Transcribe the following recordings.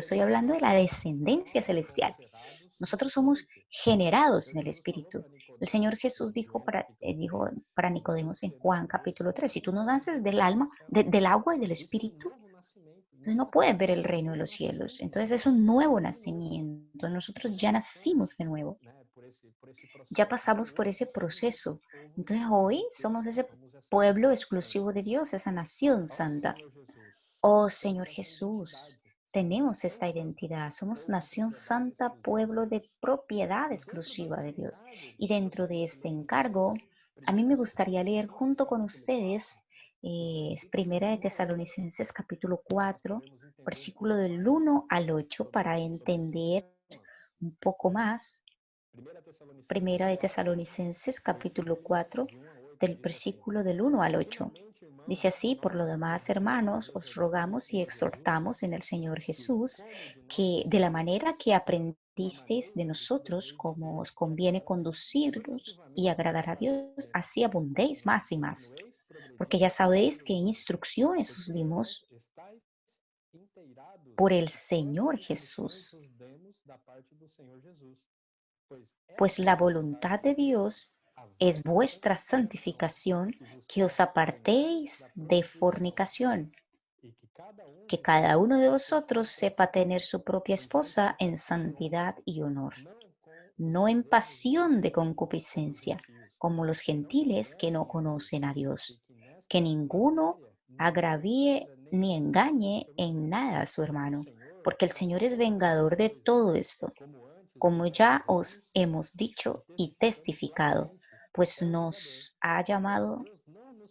estoy hablando de la descendencia celestial. Nosotros somos generados en el Espíritu. El Señor Jesús dijo para Nicodemos en Juan capítulo 3, si tú no naces del alma, del agua y del Espíritu, entonces no puedes ver el reino de los cielos. Entonces es un nuevo nacimiento. Nosotros ya nacimos de nuevo. Ya pasamos por ese proceso. Entonces hoy somos ese pueblo exclusivo de Dios, esa nación santa. Oh Señor Jesús, tenemos esta identidad. Somos nación santa, pueblo de propiedad exclusiva de Dios. Y dentro de este encargo, a mí me gustaría leer junto con ustedes Primera de Tesalonicenses capítulo 4, versículo del 1 al 8 para entender un poco más. Primera de Tesalonicenses capítulo 4 del versículo del 1 al 8. Dice así: por lo demás, hermanos, os rogamos y exhortamos en el Señor Jesús que de la manera que aprendisteis de nosotros, como os conviene conducirlos y agradar a Dios, así abundéis más y más. Porque ya sabéis qué instrucciones os dimos por el Señor Jesús, pues la voluntad de Dios es vuestra santificación, que os apartéis de fornicación, que cada uno de vosotros sepa tener su propia esposa en santidad y honor, no en pasión de concupiscencia, como los gentiles que no conocen a Dios, que ninguno agravíe ni engañe en nada a su hermano, porque el Señor es vengador de todo esto, como ya os hemos dicho y testificado, pues nos ha llamado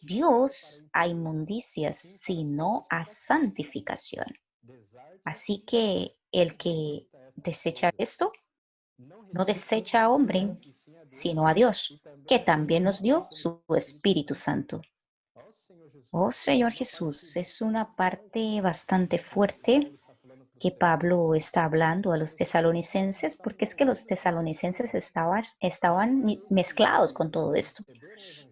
Dios a inmundicias, sino a santificación. Así que el que desecha esto, no desecha a hombre, sino a Dios, que también nos dio su Espíritu Santo. Oh Señor Jesús, es una parte bastante fuerte que Pablo está hablando a los tesalonicenses, porque es que los tesalonicenses estaban mezclados con todo esto.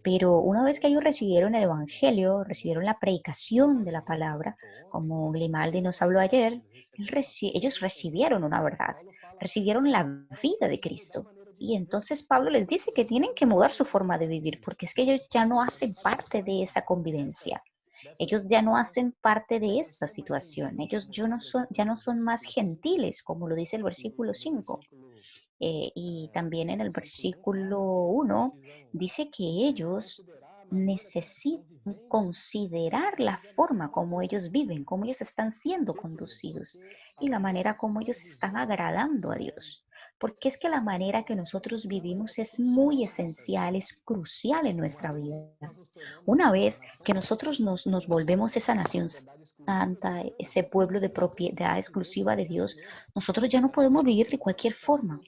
Pero una vez que ellos recibieron el Evangelio, recibieron la predicación de la palabra, como Grimaldi nos habló ayer, ellos recibieron una verdad, recibieron la vida de Cristo. Y entonces Pablo les dice que tienen que mudar su forma de vivir, porque es que ellos ya no hacen parte de esa convivencia. Ellos ya no hacen parte de esta situación. Ellos ya no son más gentiles, como lo dice el versículo 5. Y también en el versículo 1 dice que ellos necesitan considerar la forma como ellos viven, cómo ellos están siendo conducidos y la manera como ellos están agradando a Dios. Porque es que la manera que nosotros vivimos es muy esencial, es crucial en nuestra vida. Una vez que nosotros nos volvemos esa nación santa, ese pueblo de propiedad exclusiva de Dios, nosotros ya no podemos vivir de cualquier forma.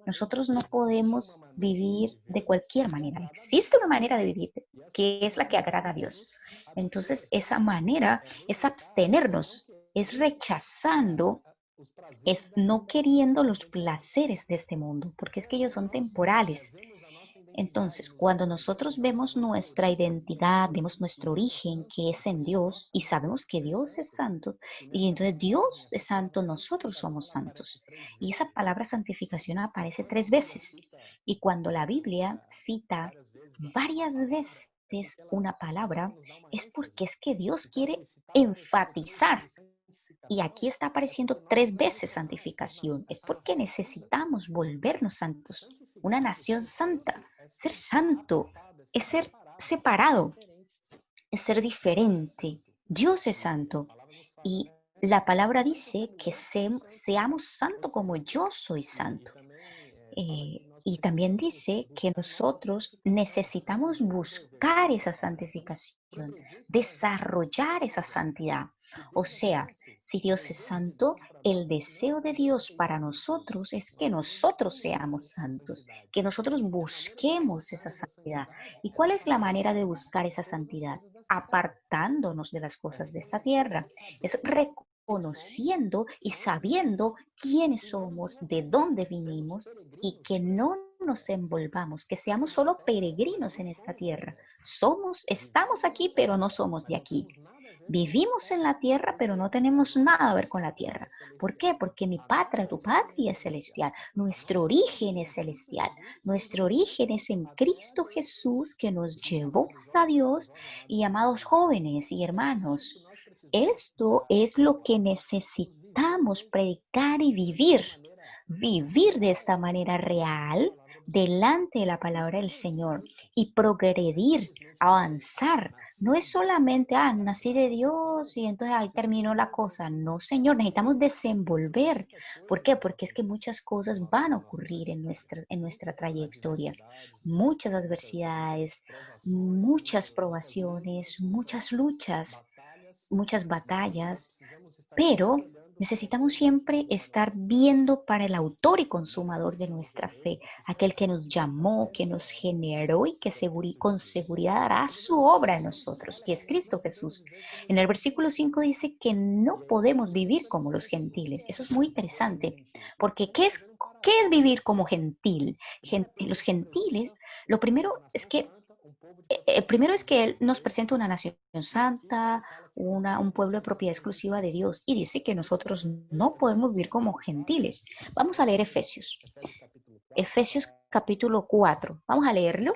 Nosotros no podemos vivir de cualquier manera. Existe una manera de vivir que es la que agrada a Dios. Entonces, esa manera es abstenernos, es rechazando, es no queriendo los placeres de este mundo, porque es que ellos son temporales. Entonces, cuando nosotros vemos nuestra identidad, vemos nuestro origen, que es en Dios, y sabemos que Dios es santo, y entonces Dios es santo, nosotros somos santos. Y esa palabra santificación aparece 3 veces. Y cuando la Biblia cita varias veces una palabra, es porque es que Dios quiere enfatizar. Y aquí está apareciendo 3 veces santificación. Es porque necesitamos volvernos santos. Una nación santa. Ser santo es ser separado, es ser diferente. Dios es santo. Y la palabra dice que seamos santos como yo soy santo. Y también dice que nosotros necesitamos buscar esa santificación, desarrollar esa santidad. O sea, si Dios es santo, el deseo de Dios para nosotros es que nosotros seamos santos, que nosotros busquemos esa santidad. ¿Y cuál es la manera de buscar esa santidad? Apartándonos de las cosas de esta tierra. Es reconociendo y sabiendo quiénes somos, de dónde vinimos y que no nos envolvamos, que seamos solo peregrinos en esta tierra. Estamos aquí, pero no somos de aquí. Vivimos en la tierra, pero no tenemos nada a ver con la tierra. ¿Por qué? Porque mi patria, tu patria es celestial. Nuestro origen es celestial. Nuestro origen es en Cristo Jesús que nos llevó hasta Dios. Y amados jóvenes y hermanos, esto es lo que necesitamos predicar y vivir. Vivir de esta manera real delante de la palabra del Señor y progredir, avanzar. No es solamente, nací de Dios y entonces ahí terminó la cosa. No, Señor, necesitamos desenvolver. ¿Por qué? Porque es que muchas cosas van a ocurrir en nuestra trayectoria. Muchas adversidades, muchas probaciones, muchas luchas, muchas batallas, pero necesitamos siempre estar viendo para el autor y consumador de nuestra fe, aquel que nos llamó, que nos generó y que con seguridad hará su obra en nosotros, que es Cristo Jesús. En el versículo 5 dice que no podemos vivir como los gentiles. Eso es muy interesante, porque qué es vivir como gentil? Los gentiles, lo primero es que Él nos presenta una nación santa, un pueblo de propiedad exclusiva de Dios, y dice que nosotros no podemos vivir como gentiles. Vamos a leer Efesios. Efesios capítulo 4. Vamos a leerlo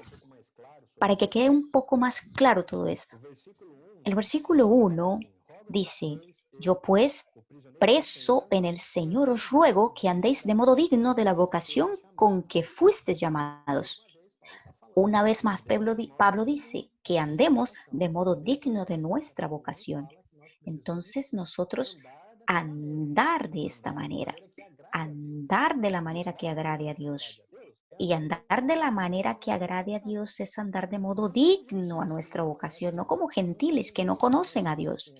para que quede un poco más claro todo esto. El versículo 1 dice, yo pues, preso en el Señor, os ruego que andéis de modo digno de la vocación con que fuisteis llamados. Una vez más, Pablo dice que andemos de modo digno de nuestra vocación. Entonces nosotros andar de esta manera, andar de la manera que agrade a Dios. Y andar de la manera que agrade a Dios es andar de modo digno a nuestra vocación, no como gentiles que no conocen a Dios.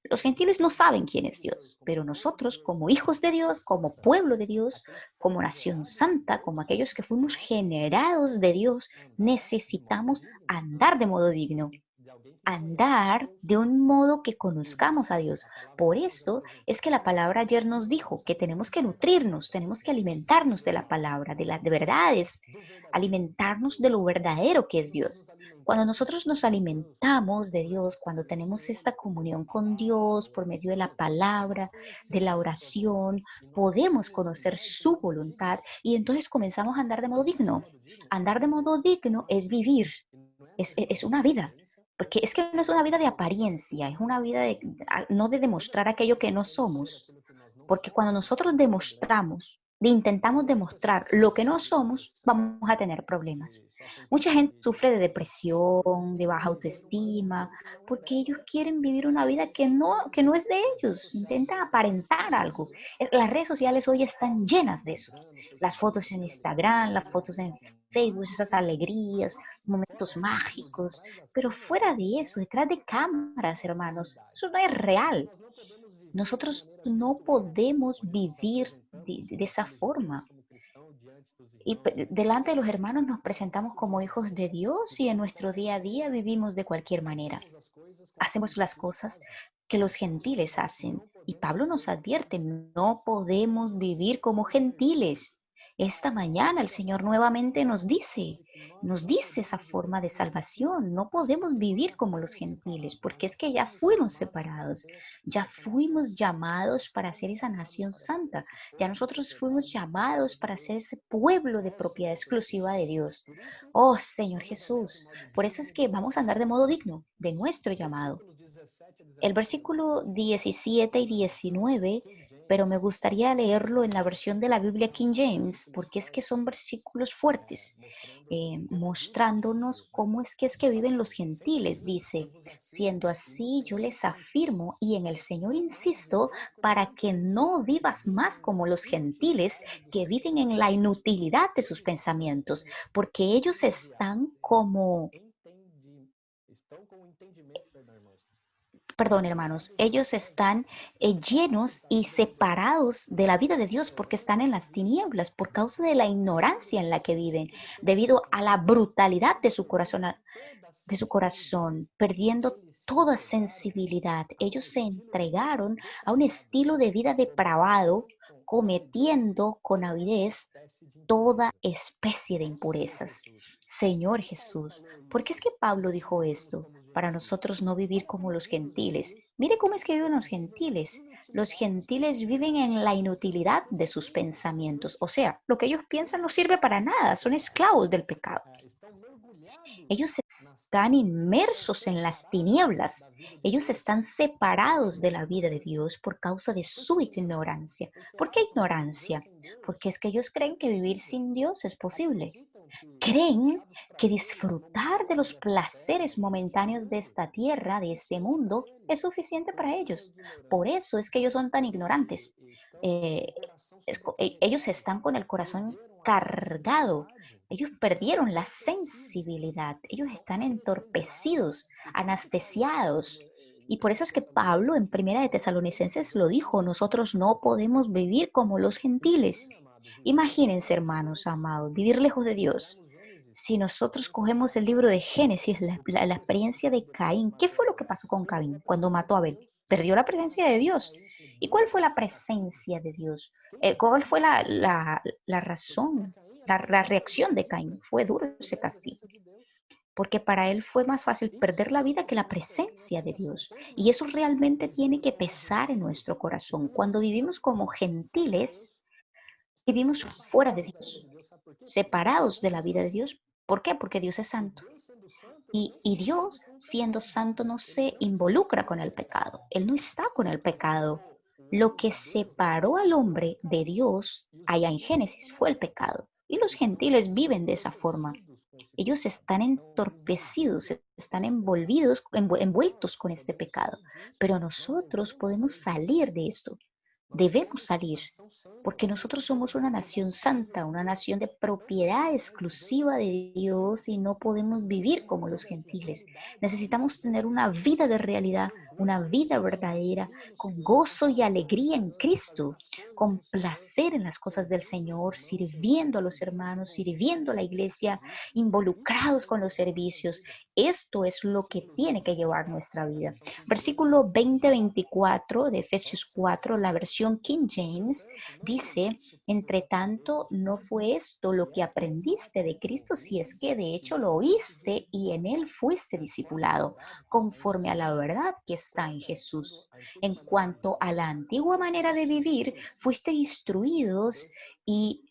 Los gentiles no saben quién es Dios, pero nosotros como hijos de Dios, como pueblo de Dios, como nación santa, como aquellos que fuimos generados de Dios, necesitamos andar de modo digno, andar de un modo que conozcamos a Dios. Por esto es que la palabra ayer nos dijo que tenemos que nutrirnos, tenemos que alimentarnos de la palabra, de las de verdades, alimentarnos de lo verdadero que es Dios. Cuando nosotros nos alimentamos de Dios, cuando tenemos esta comunión con Dios por medio de la palabra, de la oración, podemos conocer su voluntad y entonces comenzamos a andar de modo digno. Andar de modo digno es vivir, es una vida. Porque es que no es una vida de apariencia, es una vida no de demostrar aquello que no somos. Porque cuando nosotros intentamos demostrar lo que no somos, vamos a tener problemas. Mucha gente sufre de depresión, de baja autoestima, porque ellos quieren vivir una vida que no es de ellos, intentan aparentar algo. Las redes sociales hoy están llenas de eso. Las fotos en Instagram, las fotos en Facebook, esas alegrías, momentos mágicos, pero fuera de eso, detrás de cámaras, hermanos, eso no es real. Nosotros no podemos vivir de esa forma. Y delante de los hermanos nos presentamos como hijos de Dios y en nuestro día a día vivimos de cualquier manera. Hacemos las cosas que los gentiles hacen. Y Pablo nos advierte, no podemos vivir como gentiles. Esta mañana el Señor nuevamente nos dice esa forma de salvación. No podemos vivir como los gentiles, porque es que ya fuimos separados, ya fuimos llamados para ser esa nación santa, ya nosotros fuimos llamados para ser ese pueblo de propiedad exclusiva de Dios. Oh Señor Jesús, por eso es que vamos a andar de modo digno de nuestro llamado. El versículo 17 y 19, pero me gustaría leerlo en la versión de la Biblia King James, porque es que son versículos fuertes, mostrándonos cómo es que viven los gentiles. Dice, siendo así, yo les afirmo y en el Señor insisto, para que no vivas más como los gentiles que viven en la inutilidad de sus pensamientos, porque ellos están como perdón, hermanos, ellos están llenos y separados de la vida de Dios porque están en las tinieblas por causa de la ignorancia en la que viven, debido a la brutalidad de su corazón, perdiendo toda sensibilidad. Ellos se entregaron a un estilo de vida depravado, cometiendo con avidez toda especie de impurezas. Señor Jesús, ¿por qué es que Pablo dijo esto? para nosotros no vivir como los gentiles. Mire cómo es que viven los gentiles. Los gentiles viven en la inutilidad de sus pensamientos. O sea, lo que ellos piensan no sirve para nada, son esclavos del pecado. Ellos están inmersos en las tinieblas. Ellos están separados de la vida de Dios por causa de su ignorancia. ¿Por qué ignorancia? Porque es que ellos creen que vivir sin Dios es posible. Creen que disfrutar de los placeres momentáneos de esta tierra, de este mundo, es suficiente para ellos. Por eso es que ellos son tan ignorantes. Eh, ellos están con el corazón cargado. Ellos perdieron la sensibilidad. Ellos están entorpecidos, anestesiados. Y por eso es que Pablo en Primera de Tesalonicenses lo dijo, nosotros no podemos vivir como los gentiles. Imagínense, hermanos amados, vivir lejos de Dios. Si nosotros cogemos el libro de Génesis, la experiencia de Caín, ¿qué fue lo que pasó con Caín cuando mató a Abel? Perdió la presencia de Dios. ¿Y cuál fue la presencia de Dios? ¿Cuál fue la razón? La reacción de Caín fue duro ese castigo, porque para él fue más fácil perder la vida que la presencia de Dios. Y eso realmente tiene que pesar en nuestro corazón. Cuando vivimos como gentiles, vivimos fuera de Dios, separados de la vida de Dios. ¿Por qué? Porque Dios es santo. Y Dios, siendo santo, no se involucra con el pecado. Él no está con el pecado. Lo que separó al hombre de Dios allá en Génesis fue el pecado. Y los gentiles viven de esa forma. Ellos están entorpecidos, están envueltos con este pecado. Pero nosotros podemos salir de esto. Debemos salir, porque nosotros somos una nación santa, una nación de propiedad exclusiva de Dios y no podemos vivir como los gentiles. Necesitamos tener una vida de realidad, una vida verdadera, con gozo y alegría en Cristo, con placer en las cosas del Señor, sirviendo a los hermanos, sirviendo a la iglesia, involucrados con los servicios. Esto es lo que tiene que llevar nuestra vida. Versículo 20-24 de Efesios 4, la versión King James, dice, entre tanto, no fue esto lo que aprendiste de Cristo, si es que de hecho lo oíste y en él fuiste discipulado, conforme a la verdad que está en Jesús. En cuanto a la antigua manera de vivir, fuiste instruidos y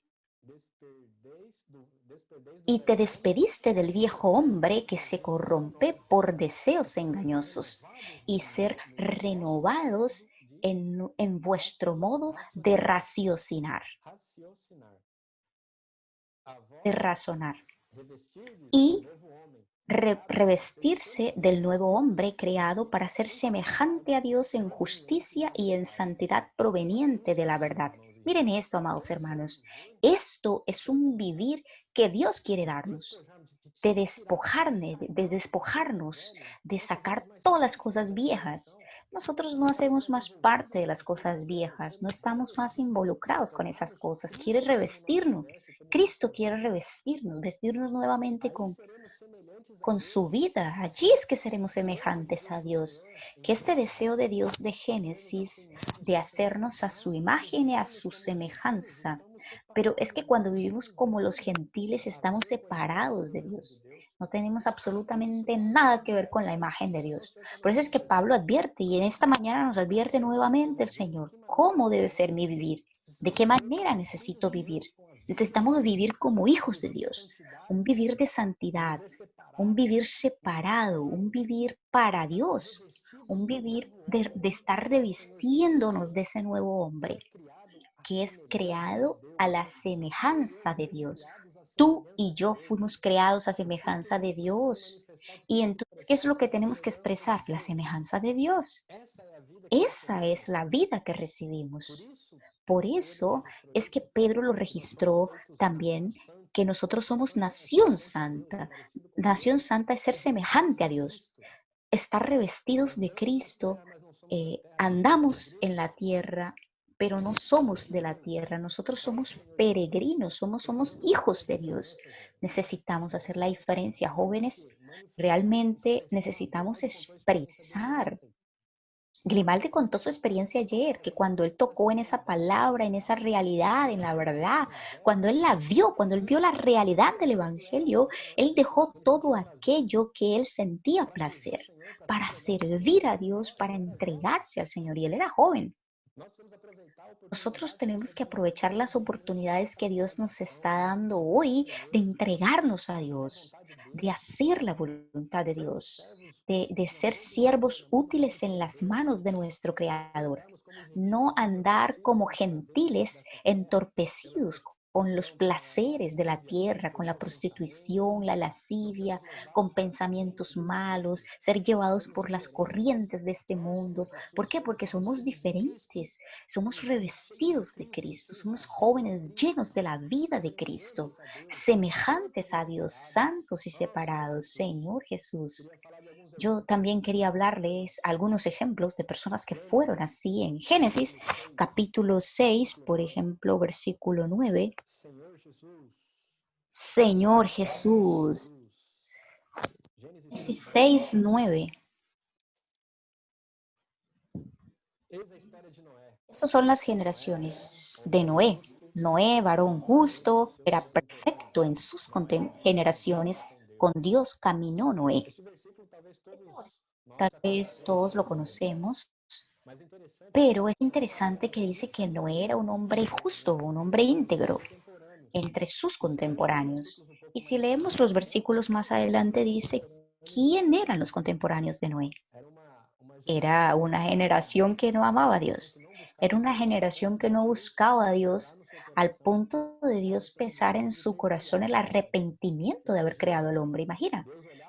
te despediste del viejo hombre que se corrompe por deseos engañosos y ser renovados en vuestro modo de raciocinar, de razonar y revestirse del nuevo hombre creado para ser semejante a Dios en justicia y en santidad proveniente de la verdad. Miren esto, amados hermanos. Esto es un vivir que Dios quiere darnos, de despojarnos, de sacar todas las cosas viejas. Nosotros no hacemos más parte de las cosas viejas, no estamos más involucrados con esas cosas. Quiere revestirnos. Cristo quiere revestirnos, vestirnos nuevamente con su vida. Allí es que seremos semejantes a Dios. Que este deseo de Dios de Génesis, de hacernos a su imagen y a su semejanza, pero es que cuando vivimos como los gentiles estamos separados de Dios. No tenemos absolutamente nada que ver con la imagen de Dios. Por eso es que Pablo advierte y en esta mañana nos advierte nuevamente el Señor cómo debe ser mi vivir, de qué manera necesito vivir. Necesitamos vivir como hijos de Dios, un vivir de santidad, un vivir separado, un vivir para Dios, un vivir de estar revistiéndonos de ese nuevo hombre que es creado a la semejanza de Dios. Tú y yo fuimos creados a semejanza de Dios. Y entonces, ¿qué es lo que tenemos que expresar? La semejanza de Dios. Esa es la vida que recibimos. Por eso es que Pedro lo registró también que nosotros somos nación santa. Nación santa es ser semejante a Dios, estar revestidos de Cristo. Andamos en la tierra, pero no somos de la tierra. Nosotros somos peregrinos, somos hijos de Dios. Necesitamos hacer la diferencia, jóvenes. Realmente necesitamos expresar Grimaldi contó su experiencia ayer, que cuando él tocó en esa palabra, en esa realidad, en la verdad, cuando él la vio, cuando él vio la realidad del Evangelio, él dejó todo aquello que él sentía placer para servir a Dios, para entregarse al Señor. Y él era joven. Nosotros tenemos que aprovechar las oportunidades que Dios nos está dando hoy de entregarnos a Dios, de hacer la voluntad de Dios, de ser siervos útiles en las manos de nuestro Creador. No andar como gentiles entorpecidos con los placeres de la tierra, con la prostitución, la lascivia, con pensamientos malos, ser llevados por las corrientes de este mundo. ¿Por qué? Porque somos diferentes. Somos revestidos de Cristo, somos jóvenes llenos de la vida de Cristo, semejantes a Dios, santos y separados. Señor Jesús. Yo también quería hablarles algunos ejemplos de personas que fueron así en Génesis capítulo 6, por ejemplo, versículo 9. Señor Jesús. Génesis 6, 9. Estas son las generaciones de Noé. Noé, varón justo, era perfecto en sus generaciones. Con Dios caminó Noé. Tal vez todos lo conocemos, pero es interesante que dice que Noé era un hombre justo, un hombre íntegro entre sus contemporáneos. Y si leemos los versículos más adelante, dice, ¿quién eran los contemporáneos de Noé? Era una generación que no amaba a Dios. Era una generación que no buscaba a Dios al punto de Dios pesar en su corazón el arrepentimiento de haber creado al hombre. Imagina.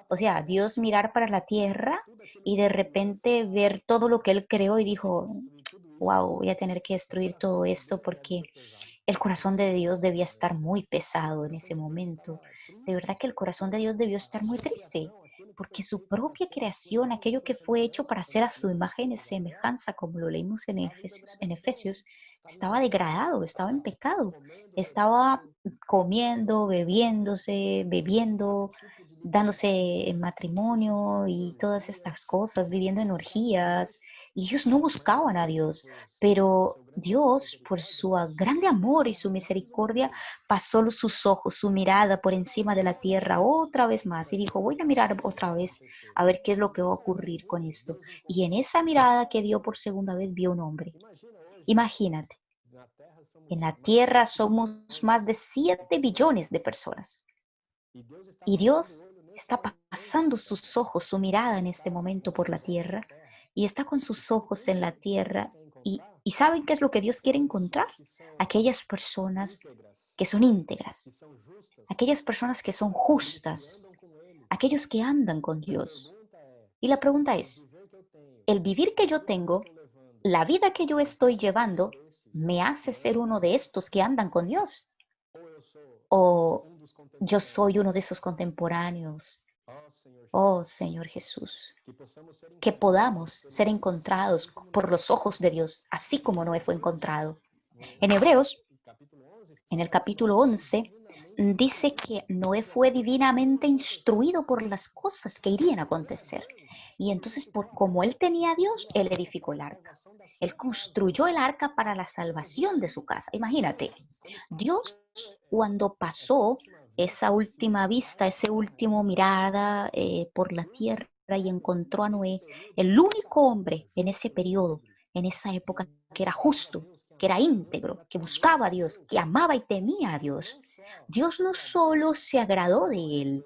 O sea, Dios mirar para la tierra y de repente ver todo lo que él creó y dijo, wow, voy a tener que destruir todo esto porque el corazón de Dios debía estar muy pesado en ese momento. De verdad que el corazón de Dios debió estar muy triste, porque su propia creación, aquello que fue hecho para ser a su imagen y semejanza, como lo leímos en Efesios, estaba degradado, estaba en pecado, estaba comiendo, bebiéndose, bebiendo, dándose en matrimonio y todas estas cosas, viviendo en orgías, y ellos no buscaban a Dios. Pero Dios, por su grande amor y su misericordia, pasó sus ojos, su mirada por encima de la tierra otra vez más y dijo, voy a mirar otra vez a ver qué es lo que va a ocurrir con esto. Y en esa mirada que dio por segunda vez vio un hombre. Imagínate, en la tierra somos más de 7 billones de personas. Y Dios está pasando sus ojos, su mirada en este momento por la tierra y está con sus ojos en la tierra y ¿saben qué es lo que Dios quiere encontrar? Aquellas personas que son íntegras, aquellas personas que son justas, aquellos que andan con Dios. Y la pregunta es, ¿el vivir que yo tengo, la vida que yo estoy llevando, me hace ser uno de estos que andan con Dios? ¿O yo soy uno de esos contemporáneos? Oh Señor Jesús, que podamos ser encontrados por los ojos de Dios, así como Noé fue encontrado. En Hebreos, en el capítulo 11, dice que Noé fue divinamente instruido por las cosas que irían a acontecer. Y entonces, como él tenía a Dios, él edificó el arca. Él construyó el arca para la salvación de su casa. Imagínate, Dios cuando pasó esa última vista, ese último mirada por la tierra y encontró a Noé, el único hombre en ese periodo, en esa época que era justo, que era íntegro, que buscaba a Dios, que amaba y temía a Dios. Dios no solo se agradó de él,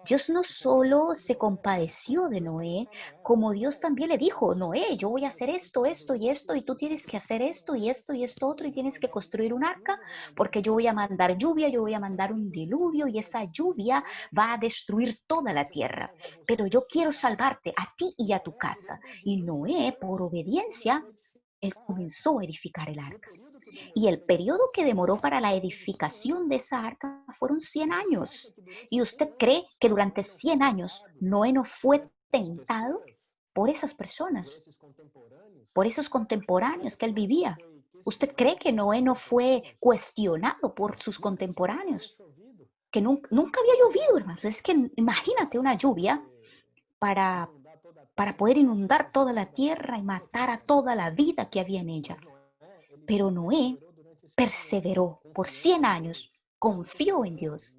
Dios no solo se compadeció de Noé, como Dios también le dijo, Noé, yo voy a hacer esto, esto y esto, y tú tienes que hacer esto y esto y esto otro, y tienes que construir un arca, porque yo voy a mandar lluvia, yo voy a mandar un diluvio, y esa lluvia va a destruir toda la tierra. Pero yo quiero salvarte a ti y a tu casa. Y Noé, por obediencia, él comenzó a edificar el arca. Y el periodo que demoró para la edificación de esa arca fueron 100 años. ¿Y usted cree que durante 100 años Noé no fue tentado por esas personas, por esos contemporáneos que él vivía? ¿Usted cree que Noé no fue cuestionado por sus contemporáneos? Que nunca había llovido, hermanos. Es que imagínate una lluvia para para poder inundar toda la tierra y matar a toda la vida que había en ella. Pero Noé perseveró por 100 años, confió en Dios.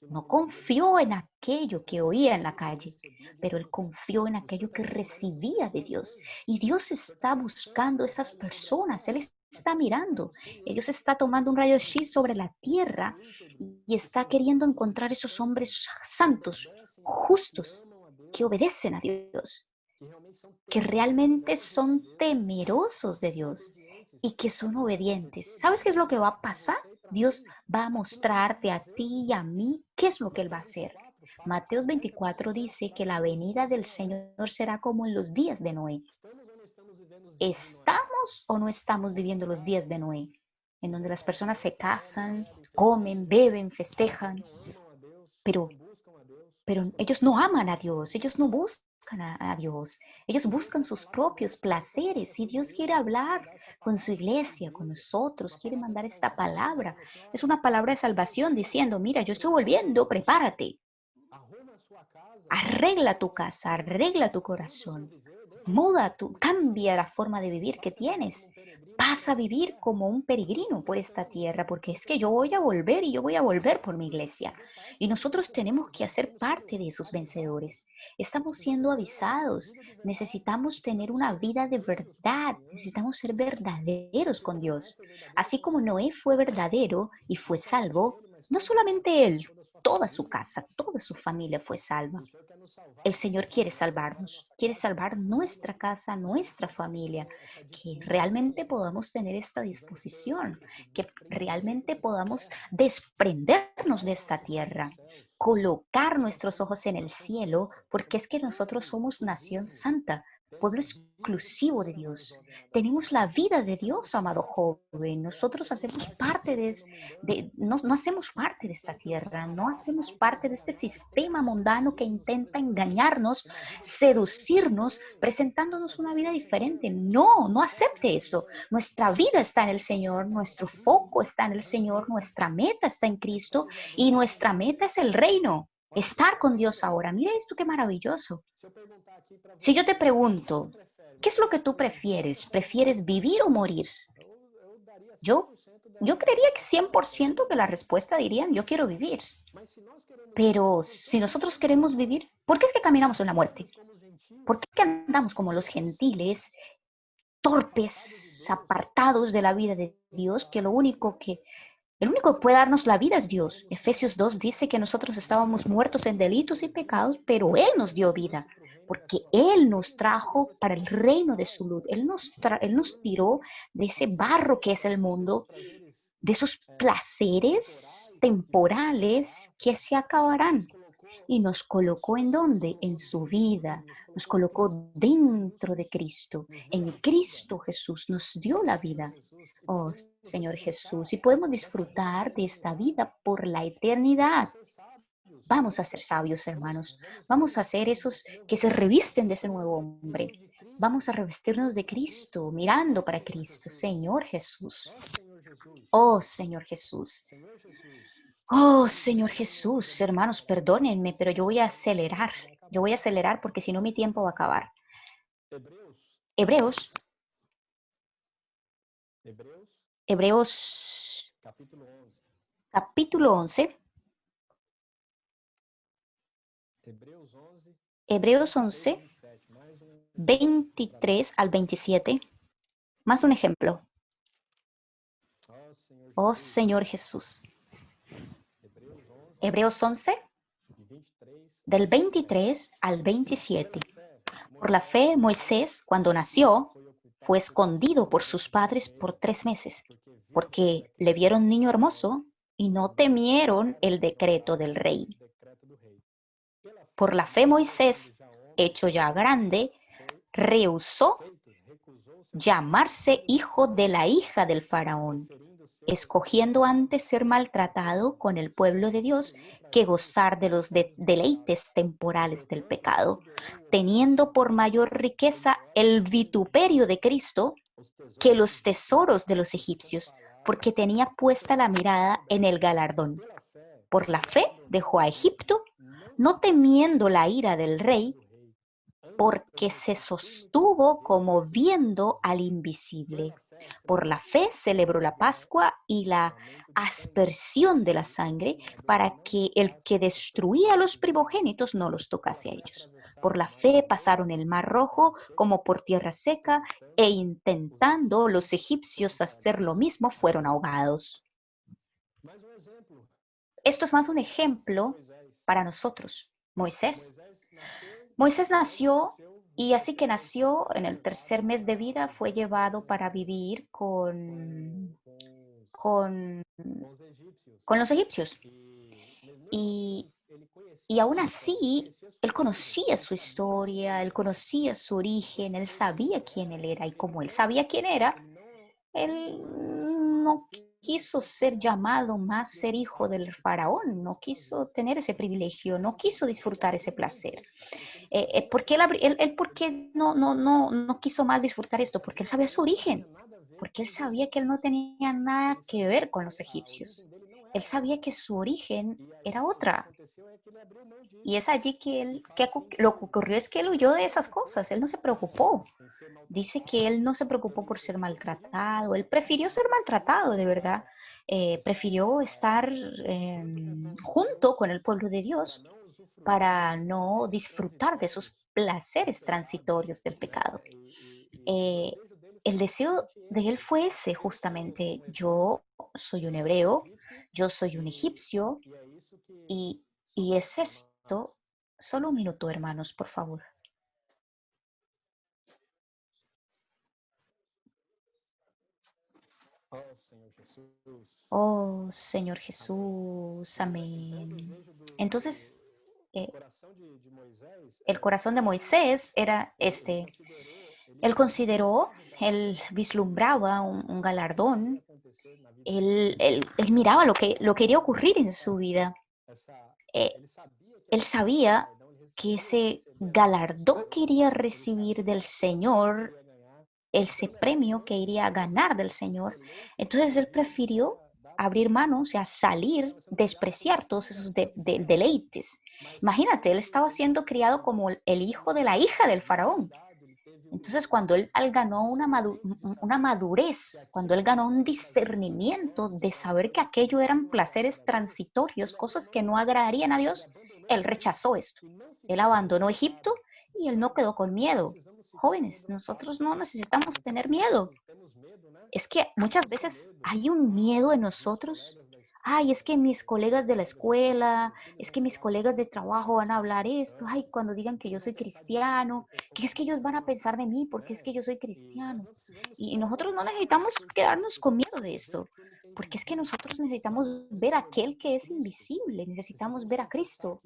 No confió en aquello que oía en la calle, pero él confió en aquello que recibía de Dios. Y Dios está buscando esas personas, Él está mirando, Dios está tomando un rayo X sobre la tierra y está queriendo encontrar esos hombres santos, justos, que obedecen a Dios, que realmente son temerosos de Dios y que son obedientes. ¿Sabes qué es lo que va a pasar? Dios va a mostrarte a ti y a mí qué es lo que Él va a hacer. Mateos 24 dice que la venida del Señor será como en los días de Noé. ¿Estamos o no estamos viviendo los días de Noé? En donde las personas se casan, comen, beben, festejan, pero ellos no aman a Dios, ellos no buscan a Dios, ellos buscan sus propios placeres y Dios quiere hablar con su iglesia, con nosotros, quiere mandar esta palabra. Es una palabra de salvación diciendo, mira, yo estoy volviendo, prepárate. Arregla tu casa, arregla tu corazón, cambia la forma de vivir que tienes. Pasa a vivir como un peregrino por esta tierra, porque es que yo voy a volver y yo voy a volver por mi iglesia. Y nosotros tenemos que hacer parte de esos vencedores. Estamos siendo avisados. Necesitamos tener una vida de verdad. Necesitamos ser verdaderos con Dios. Así como Noé fue verdadero y fue salvo, no solamente él, toda su casa, toda su familia fue salva. El Señor quiere salvar nuestra casa, nuestra familia, que realmente podamos tener esta disposición, que realmente podamos desprendernos de esta tierra, colocar nuestros ojos en el cielo, porque es que nosotros somos nación santa, pueblo exclusivo de Dios. Tenemos la vida de Dios, amado joven. Nosotros hacemos parte no hacemos parte de esta tierra, no hacemos parte de este sistema mundano que intenta engañarnos, seducirnos, presentándonos una vida diferente. No, no acepte eso. Nuestra vida está en el Señor, nuestro foco está en el Señor, nuestra meta está en Cristo y nuestra meta es el reino. Estar con Dios ahora. Mira esto qué maravilloso. Si yo te pregunto, ¿qué es lo que tú prefieres? ¿Prefieres vivir o morir? Yo, yo creería que 100% que la respuesta dirían, yo quiero vivir. Pero si nosotros queremos vivir, ¿por qué es que caminamos en la muerte? ¿Por qué andamos como los gentiles, torpes, apartados de la vida de Dios, que el único que puede darnos la vida es Dios? Efesios 2 dice que nosotros estábamos muertos en delitos y pecados, pero Él nos dio vida, porque Él nos trajo para el reino de su luz. Él nos tiró de ese barro que es el mundo, de esos placeres temporales que se acabarán. Y nos colocó ¿en dónde? En su vida. Nos colocó dentro de Cristo. En Cristo Jesús nos dio la vida. Oh, Señor Jesús, y podemos disfrutar de esta vida por la eternidad. Vamos a ser sabios, hermanos. Vamos a ser esos que se revisten de ese nuevo hombre. Vamos a revestirnos de Cristo, mirando para Cristo, Señor Jesús. Oh, Señor Jesús. Oh, Señor Jesús, hermanos, perdónenme, pero yo voy a acelerar. Yo voy a acelerar porque si no mi tiempo va a acabar. Hebreos, Hebreos capítulo 11. Hebreos 11, 23 al 27. Más un ejemplo. Oh, Señor Jesús. Hebreos 11, del 23 al 27. Por la fe, Moisés, cuando nació, fue escondido por sus padres por 3 meses, porque le vieron niño hermoso y no temieron el decreto del rey. Por la fe, Moisés, hecho ya grande, rehusó llamarse hijo de la hija del faraón, escogiendo antes ser maltratado con el pueblo de Dios que gozar de los deleites temporales del pecado, teniendo por mayor riqueza el vituperio de Cristo que los tesoros de los egipcios, porque tenía puesta la mirada en el galardón. Por la fe dejó a Egipto, no temiendo la ira del rey, porque se sostuvo como viendo al invisible. Por la fe celebró la Pascua y la aspersión de la sangre para que el que destruía a los primogénitos no los tocase a ellos. Por la fe pasaron el mar rojo como por tierra seca e intentando los egipcios hacer lo mismo fueron ahogados. Esto es más un ejemplo para nosotros. Moisés. Moisés nació y así que nació en el tercer mes de vida fue llevado para vivir con, con los egipcios. Y, y aún así, él conocía su historia, él conocía su origen, él sabía quién él era y como él sabía quién era, él no quiso ser llamado más ser hijo del faraón, no quiso tener ese privilegio, no quiso disfrutar ese placer. ¿Por qué, por qué no quiso más disfrutar esto? Porque él sabía su origen, porque él sabía que él no tenía nada que ver con los egipcios. Él sabía que su origen era otra. Y es allí lo que ocurrió es que él huyó de esas cosas, él no se preocupó. Dice que él no se preocupó por ser maltratado, él prefirió ser maltratado, de verdad. Prefirió estar junto con el pueblo de Dios para no disfrutar de esos placeres transitorios del pecado. Eh, el deseo de él fue ese, justamente. Yo soy un hebreo, yo soy un egipcio, y, y es esto. Solo un minuto, hermanos, por favor. Oh, Señor Jesús, amén. Entonces, eh, el corazón de Moisés era este. Él consideró, él vislumbraba un galardón, él miraba lo que iría a ocurrir en su vida. Eh, él sabía que ese galardón que iría a recibir del Señor, ese premio que iría a ganar del Señor, entonces él prefirió abrir manos, o sea, salir, despreciar todos esos deleites. Imagínate, él estaba siendo criado como el hijo de la hija del faraón. Entonces, cuando él ganó una madurez, cuando él ganó un discernimiento de saber que aquello eran placeres transitorios, cosas que no agradarían a Dios, él rechazó esto. Él abandonó Egipto y él no quedó con miedo. Jóvenes, nosotros no necesitamos tener miedo. Es que muchas veces hay un miedo en nosotros. Ay, es que mis colegas de la escuela, es que mis colegas de trabajo van a hablar esto. Ay, cuando digan que yo soy cristiano, ¿qué es que ellos van a pensar de mí? Porque es que yo soy cristiano. Y nosotros no necesitamos quedarnos con miedo de esto, porque es que nosotros necesitamos ver a aquel que es invisible, necesitamos ver a Cristo,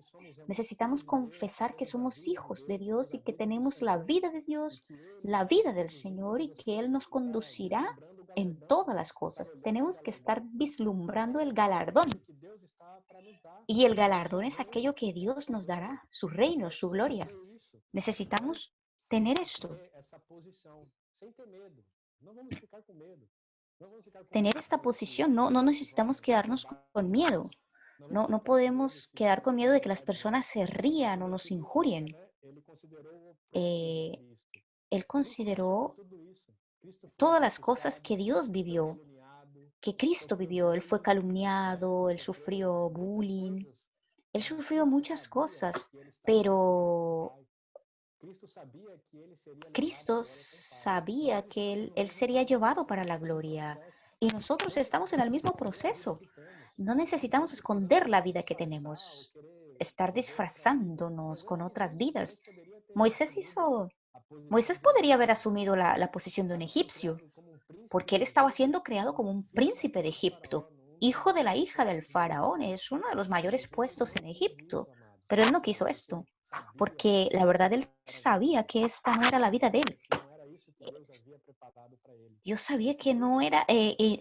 necesitamos confesar que somos hijos de Dios y que tenemos la vida de Dios, la vida del Señor y que Él nos conducirá en todas las cosas. Tenemos que estar vislumbrando el galardón. Y el galardón es aquello que Dios nos dará, su reino, su gloria. Necesitamos tener esto, tener esta posición. No necesitamos quedarnos con miedo. No podemos quedar con miedo de que las personas se rían o nos injurien. Eh, él consideró todas las cosas que Dios vivió, que Cristo vivió. Él fue calumniado, él sufrió bullying, él sufrió muchas cosas, pero Cristo sabía que él sería llevado para la gloria. Y nosotros estamos en el mismo proceso. No necesitamos esconder la vida que tenemos, estar disfrazándonos con otras vidas. Moisés hizo, Moisés podría haber asumido la posición de un egipcio, porque él estaba siendo creado como un príncipe de Egipto, hijo de la hija del faraón, es uno de los mayores puestos en Egipto, pero él no quiso esto, porque la verdad él sabía que esta no era la vida de él. Dios sabía que no era,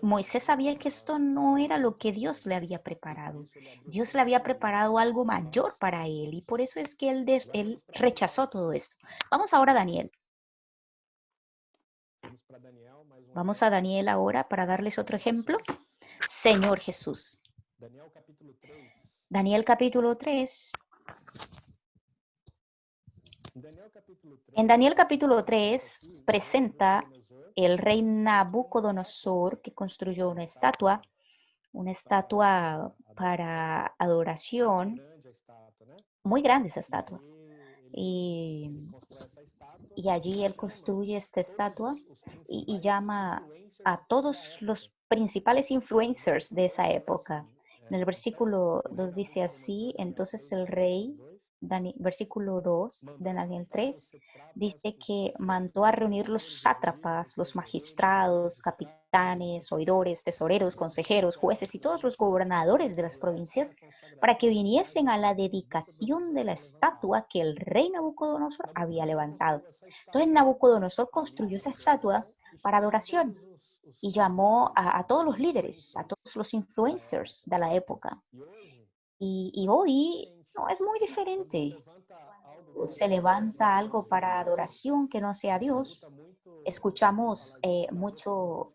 Moisés sabía que esto no era lo que Dios le había preparado. Dios le había preparado algo mayor para él y por eso es que él rechazó todo esto. Vamos ahora a Daniel. Vamos a Daniel ahora para darles otro ejemplo. Señor Jesús. Daniel capítulo 3. En Daniel capítulo 3 presenta el rey Nabucodonosor que construyó una estatua para adoración, muy grande esa estatua. Y, y allí él construye esta estatua y llama a todos los principales influencers de esa época. En el versículo 2 dice así, entonces el rey, versículo 2 de Daniel 3, dice que mandó a reunir los sátrapas, los magistrados, capitanes, oidores, tesoreros, consejeros, jueces y todos los gobernadores de las provincias para que viniesen a la dedicación de la estatua que el rey Nabucodonosor había levantado. Entonces Nabucodonosor construyó esa estatua para adoración y llamó a todos los líderes, a todos los influencers de la época. Y hoy no es muy diferente. Cuando se levanta algo para adoración que no sea Dios, escuchamos mucho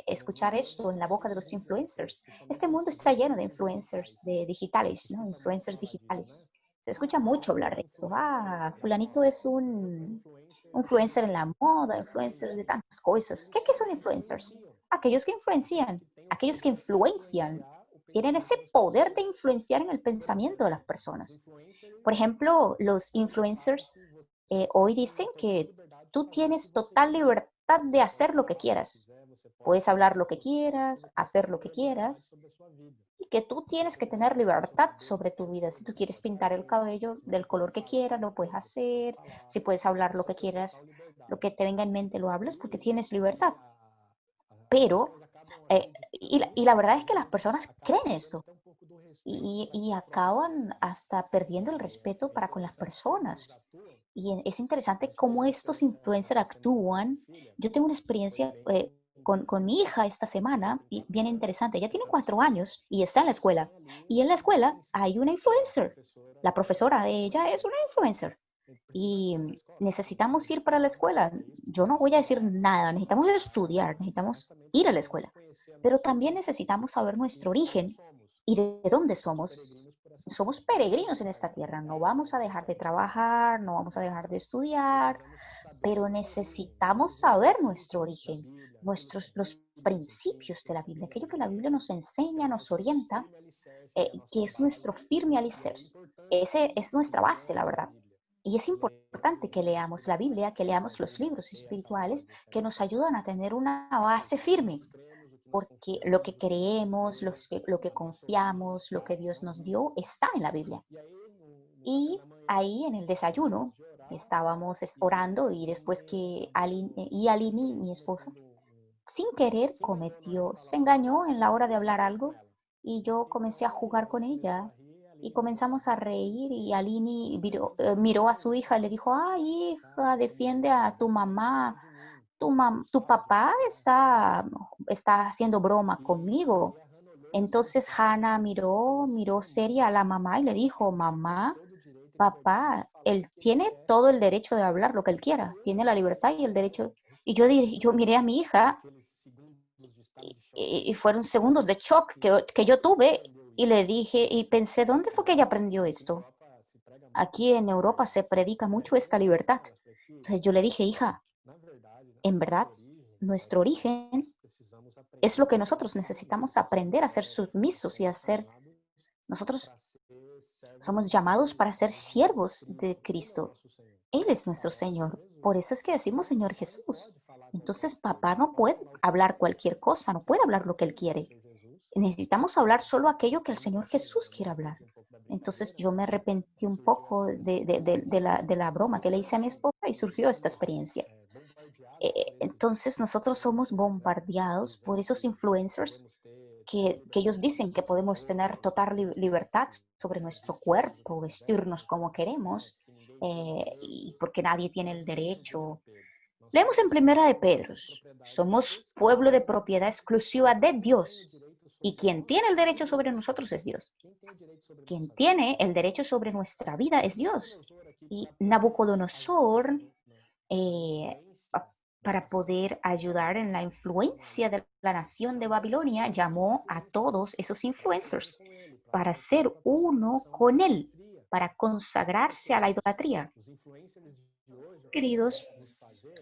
escuchar esto en la boca de los influencers. Este mundo está lleno de influencers de digitales, ¿no? Influencers digitales. Se escucha mucho hablar de eso. Ah, fulanito es un influencer en la moda, influencer de tantas cosas. ¿Qué son influencers? Aquellos que influencian, aquellos que influencian, tienen ese poder de influenciar en el pensamiento de las personas. Por ejemplo, los influencers hoy dicen que tú tienes total libertad de hacer lo que quieras. Puedes hablar lo que quieras, hacer lo que quieras, y que tú tienes que tener libertad sobre tu vida. Si tú quieres pintar el cabello del color que quieras, lo puedes hacer. Si puedes hablar lo que quieras, lo que te venga en mente lo hablas porque tienes libertad. Pero, y la verdad es que las personas creen esto y acaban hasta perdiendo el respeto para con las personas. Y es interesante cómo estos influencers actúan. Yo tengo una experiencia con mi hija esta semana, y bien interesante. Ella tiene 4 años y está en la escuela. Y en la escuela hay una influencer. La profesora de ella es una influencer. Y necesitamos ir para la escuela. Yo no voy a decir nada, necesitamos estudiar, necesitamos ir a la escuela. Pero también necesitamos saber nuestro origen y de dónde somos. Somos peregrinos en esta tierra, no vamos a dejar de trabajar, no vamos a dejar de estudiar, pero necesitamos saber nuestro origen, los principios de la Biblia, aquello que la Biblia nos enseña, nos orienta, que es nuestro firme alicerce. Ese es nuestra base, la verdad. Y es importante que leamos la Biblia, que leamos los libros espirituales que nos ayudan a tener una base firme, porque lo que creemos, lo que confiamos, lo que Dios nos dio, está en la Biblia. Y ahí en el desayuno estábamos orando y después que Alini, mi esposa, sin querer se engañó en la hora de hablar algo y yo comencé a jugar con ella y comenzamos a reír y Alini miró a su hija y le dijo, ay hija, defiende a tu mamá, tu papá está haciendo broma conmigo. Entonces Hannah miró seria a la mamá y le dijo, mamá, papá, él tiene todo el derecho de hablar lo que él quiera, tiene la libertad y el derecho. Y yo miré a mi hija y fueron segundos de shock que yo tuve y le dije y pensé, ¿dónde fue que ella aprendió esto? Aquí en Europa se predica mucho esta libertad. Entonces yo le dije, hija, en verdad, nuestro origen es lo que nosotros necesitamos aprender a ser submisos y a ser, nosotros somos llamados para ser siervos de Cristo. Él es nuestro Señor. Por eso es que decimos Señor Jesús. Entonces, papá no puede hablar cualquier cosa, no puede hablar lo que él quiere. Necesitamos hablar solo aquello que el Señor Jesús quiere hablar. Entonces yo me arrepentí un poco de la broma que le hice a mi esposa y surgió esta experiencia. Entonces nosotros somos bombardeados por esos influencers que ellos dicen que podemos tener total libertad sobre nuestro cuerpo, vestirnos como queremos, y porque nadie tiene el derecho. Leemos en Primera de Pedro, somos pueblo de propiedad exclusiva de Dios, y quien tiene el derecho sobre nosotros es Dios. Quien tiene el derecho sobre nuestra vida es Dios. Y Nabucodonosor, eh, para poder ayudar en la influencia de la nación de Babilonia, llamó a todos esos influencers para ser uno con él. para consagrarse a la idolatría. Queridos,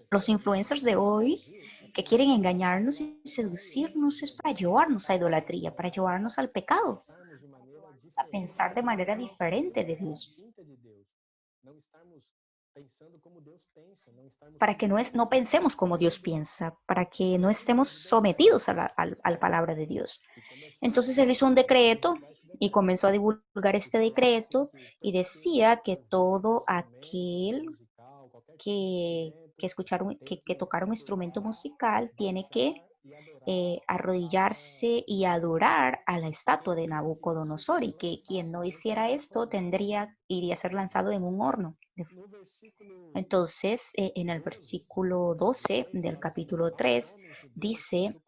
los influencers de hoy que quieren engañarnos y seducirnos es para llevarnos a idolatría, para llevarnos al pecado, a pensar de manera diferente de Dios, para que no pensemos como Dios piensa, para que no estemos sometidos a la palabra de Dios. Entonces él hizo un decreto y comenzó a divulgar este decreto y decía que todo aquel que tocara un instrumento musical tiene que arrodillarse y adorar a la estatua de Nabucodonosor y que quien no hiciera esto iría a ser lanzado en un horno. Entonces, en el versículo 12 del capítulo 3 dice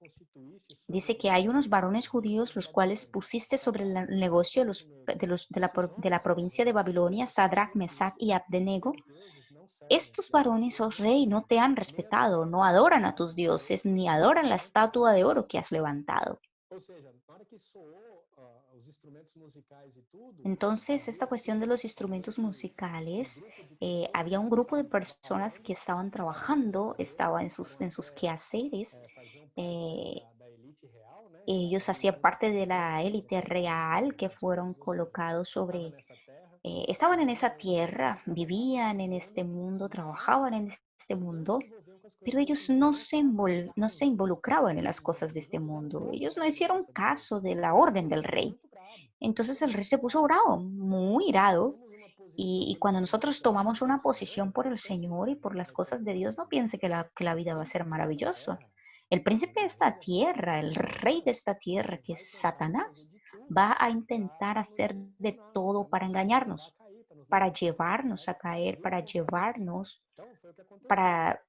que hay unos varones judíos los cuales pusiste sobre el negocio de la provincia de Babilonia, Sadrach, Mesach y Abdenego. Estos varones, oh rey, no te han respetado, no adoran a tus dioses, ni adoran la estatua de oro que has levantado. Entonces, esta cuestión de los instrumentos musicales, había un grupo de personas que estaban trabajando, estaban en sus quehaceres. eh, Ellos hacían parte de la élite real que fueron colocados estaban en esa tierra, vivían en este mundo, trabajaban en este mundo, pero ellos no se involucraban en las cosas de este mundo. Ellos no hicieron caso de la orden del rey. Entonces el rey se puso bravo, muy irado. Y cuando nosotros tomamos una posición por el Señor y por las cosas de Dios, no piense que la vida va a ser maravillosa. El príncipe de esta tierra, el rey de esta tierra, que es Satanás, va a intentar hacer de todo para engañarnos, para llevarnos a caer, para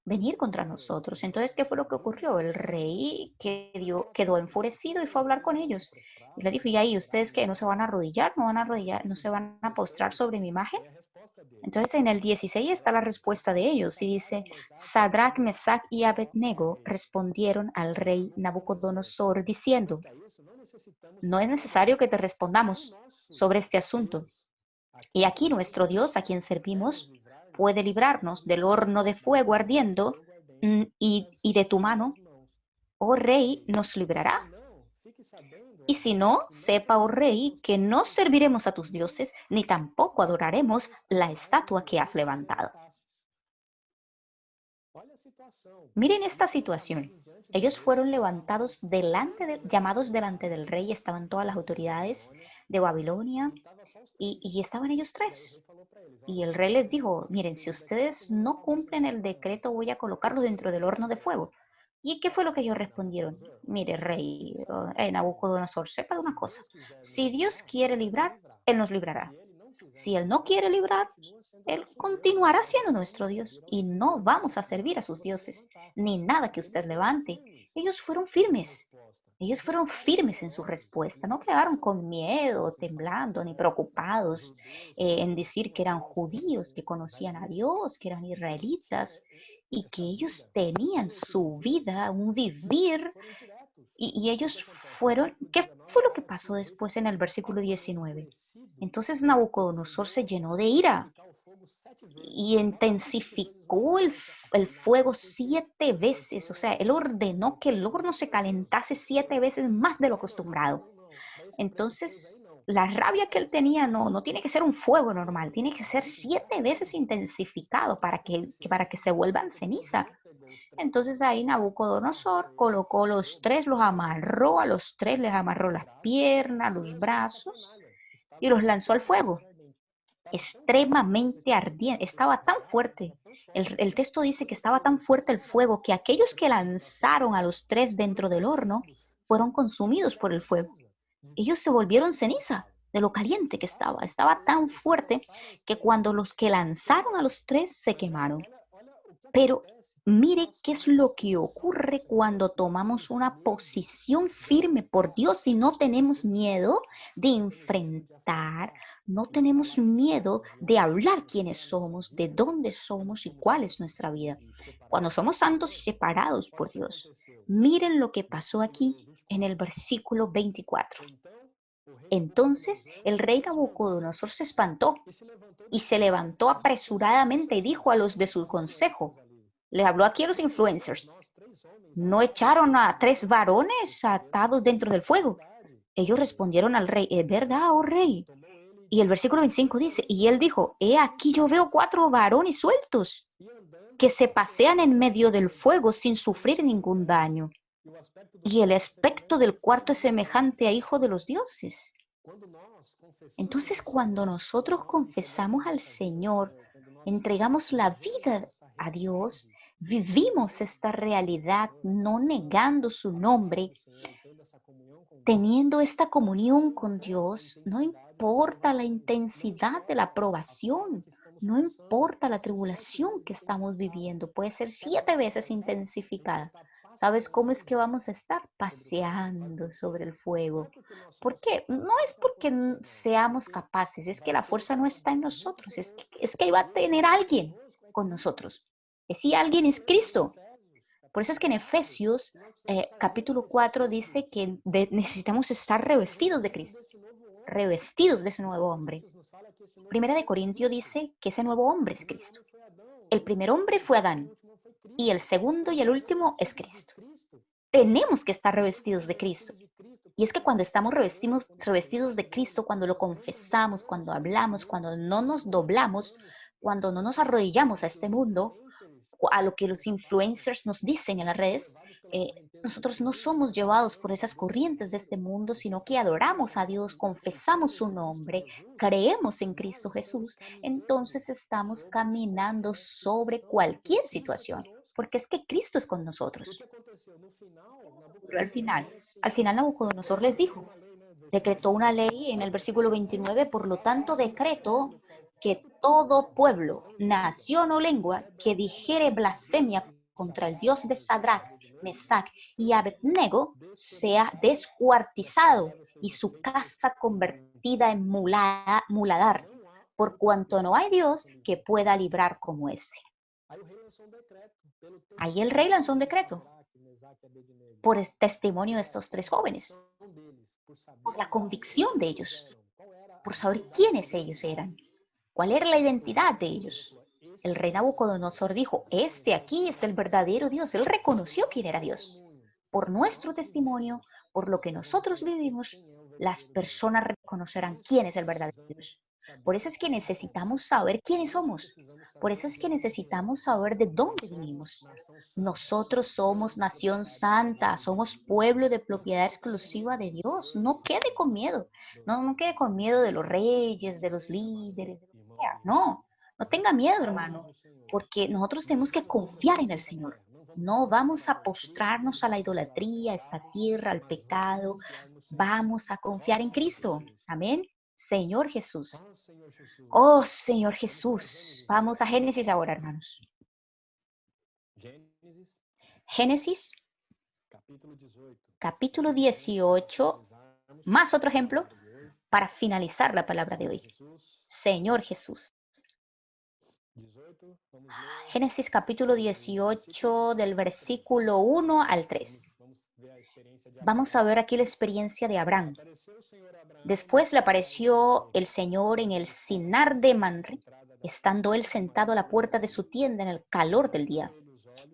venir contra nosotros. Entonces, ¿qué fue lo que ocurrió? El rey quedó enfurecido y fue a hablar con ellos. Y le dijo, ¿y ahí ustedes qué? ¿No se van a arrodillar? ¿No van a arrodillar? ¿No se van a postrar sobre mi imagen? Entonces, en el 16 está la respuesta de ellos y dice, Sadrach, Mesach y Abednego respondieron al rey Nabucodonosor diciendo, no es necesario que te respondamos sobre este asunto. Y aquí nuestro Dios, a quien servimos, puede librarnos del horno de fuego ardiendo y de tu mano, oh rey, nos librará. Y si no, sepa, oh rey, que no serviremos a tus dioses, ni tampoco adoraremos la estatua que has levantado. Miren esta situación. Ellos fueron llamados delante del rey, estaban todas las autoridades de Babilonia y estaban ellos tres. Y el rey les dijo, miren, si ustedes no cumplen el decreto, voy a colocarlos dentro del horno de fuego. ¿Y qué fue lo que ellos respondieron? Mire, rey, Nabucodonosor, sepa de una cosa. Si Dios quiere librar, Él nos librará. Si Él no quiere librar, Él continuará siendo nuestro Dios y no vamos a servir a sus dioses, ni nada que usted levante. Ellos fueron firmes. Ellos fueron firmes en su respuesta, no quedaron con miedo, temblando, ni preocupados en decir que eran judíos, que conocían a Dios, que eran israelitas y que ellos tenían su vida, un vivir. Y ellos fueron, ¿qué fue lo que pasó después en el versículo 19? Entonces Nabucodonosor se llenó de ira y intensificó el fuego 7 veces. O sea, él ordenó que el horno se calentase 7 veces más de lo acostumbrado. Entonces, la rabia que él tenía no tiene que ser un fuego normal, tiene que ser 7 veces intensificado para que se vuelvan ceniza. Entonces ahí Nabucodonosor colocó los tres, los amarró a los tres, les amarró las piernas, los brazos y los lanzó al fuego extremadamente ardiente, estaba tan fuerte. El texto dice que estaba tan fuerte el fuego que aquellos que lanzaron a los tres dentro del horno fueron consumidos por el fuego. Ellos se volvieron ceniza de lo caliente que estaba. Estaba tan fuerte que cuando los que lanzaron a los tres se quemaron. Pero mire qué es lo que ocurre cuando tomamos una posición firme por Dios y no tenemos miedo de enfrentar, no tenemos miedo de hablar quiénes somos, de dónde somos y cuál es nuestra vida. Cuando somos santos y separados por Dios. Miren lo que pasó aquí en el versículo 24. Entonces el rey Nabucodonosor se espantó y se levantó apresuradamente y dijo a los de su consejo, le habló aquí a los influencers, ¿no echaron a 3 varones atados dentro del fuego? Ellos respondieron al rey, es verdad, oh rey. Y el versículo 25 dice, y él dijo, he aquí yo veo 4 varones sueltos que se pasean en medio del fuego sin sufrir ningún daño. Y el aspecto del cuarto es semejante a hijo de los dioses. Entonces, cuando nosotros confesamos al Señor, entregamos la vida a Dios, vivimos esta realidad no negando su nombre, teniendo esta comunión con Dios, no importa la intensidad de la probación, no importa la tribulación que estamos viviendo, puede ser 7 veces intensificada. ¿Sabes cómo es que vamos a estar? Paseando sobre el fuego. ¿Por qué? No es porque seamos capaces, es que la fuerza no está en nosotros, es que iba a tener alguien con nosotros. Si alguien es Cristo. Por eso es que en Efesios capítulo 4 dice que necesitamos estar revestidos de Cristo, revestidos de ese nuevo hombre. Primera de Corintio dice que ese nuevo hombre es Cristo. El primer hombre fue Adán y el segundo y el último es Cristo. Tenemos que estar revestidos de Cristo. Y es que cuando estamos revestidos de Cristo, cuando lo confesamos, cuando hablamos, cuando no nos doblamos, cuando no nos arrodillamos a este mundo, a lo que los influencers nos dicen en las redes, nosotros no somos llevados por esas corrientes de este mundo, sino que adoramos a Dios, confesamos su nombre, creemos en Cristo Jesús, entonces estamos caminando sobre cualquier situación, porque es que Cristo es con nosotros. Pero al final Nabucodonosor les dijo, decretó una ley en el versículo 29, por lo tanto decreto que todo pueblo, nación o lengua que dijere blasfemia contra el Dios de Sadrach, Mesach y Abednego sea descuartizado y su casa convertida en muladar, por cuanto no hay Dios que pueda librar como este. Ahí el rey lanzó un decreto por el testimonio de estos 3 jóvenes, por la convicción de ellos, por saber quiénes ellos eran, cuál era la identidad de ellos. El rey Nabucodonosor dijo, este aquí es el verdadero Dios. Él reconoció quién era Dios. Por nuestro testimonio, por lo que nosotros vivimos, las personas reconocerán quién es el verdadero Dios. Por eso es que necesitamos saber quiénes somos. Por eso es que necesitamos saber de dónde vinimos. Nosotros somos nación santa, somos pueblo de propiedad exclusiva de Dios. No quede con miedo. No quede con miedo de los reyes, de los líderes, de lo que sea. No, no tenga miedo, hermano, porque nosotros tenemos que confiar en el Señor. No vamos a postrarnos a la idolatría, a esta tierra, al pecado. Vamos a confiar en Cristo. Amén. Señor Jesús. Oh, Señor Jesús. Vamos a Génesis ahora, hermanos. Génesis, capítulo 18, más otro ejemplo para finalizar la palabra de hoy. Señor Jesús. Génesis capítulo 18 del versículo 1 al 3. Vamos a ver aquí la experiencia de Abraham. Después le apareció el Señor en el Sinar de Manre, estando él sentado a la puerta de su tienda en el calor del día.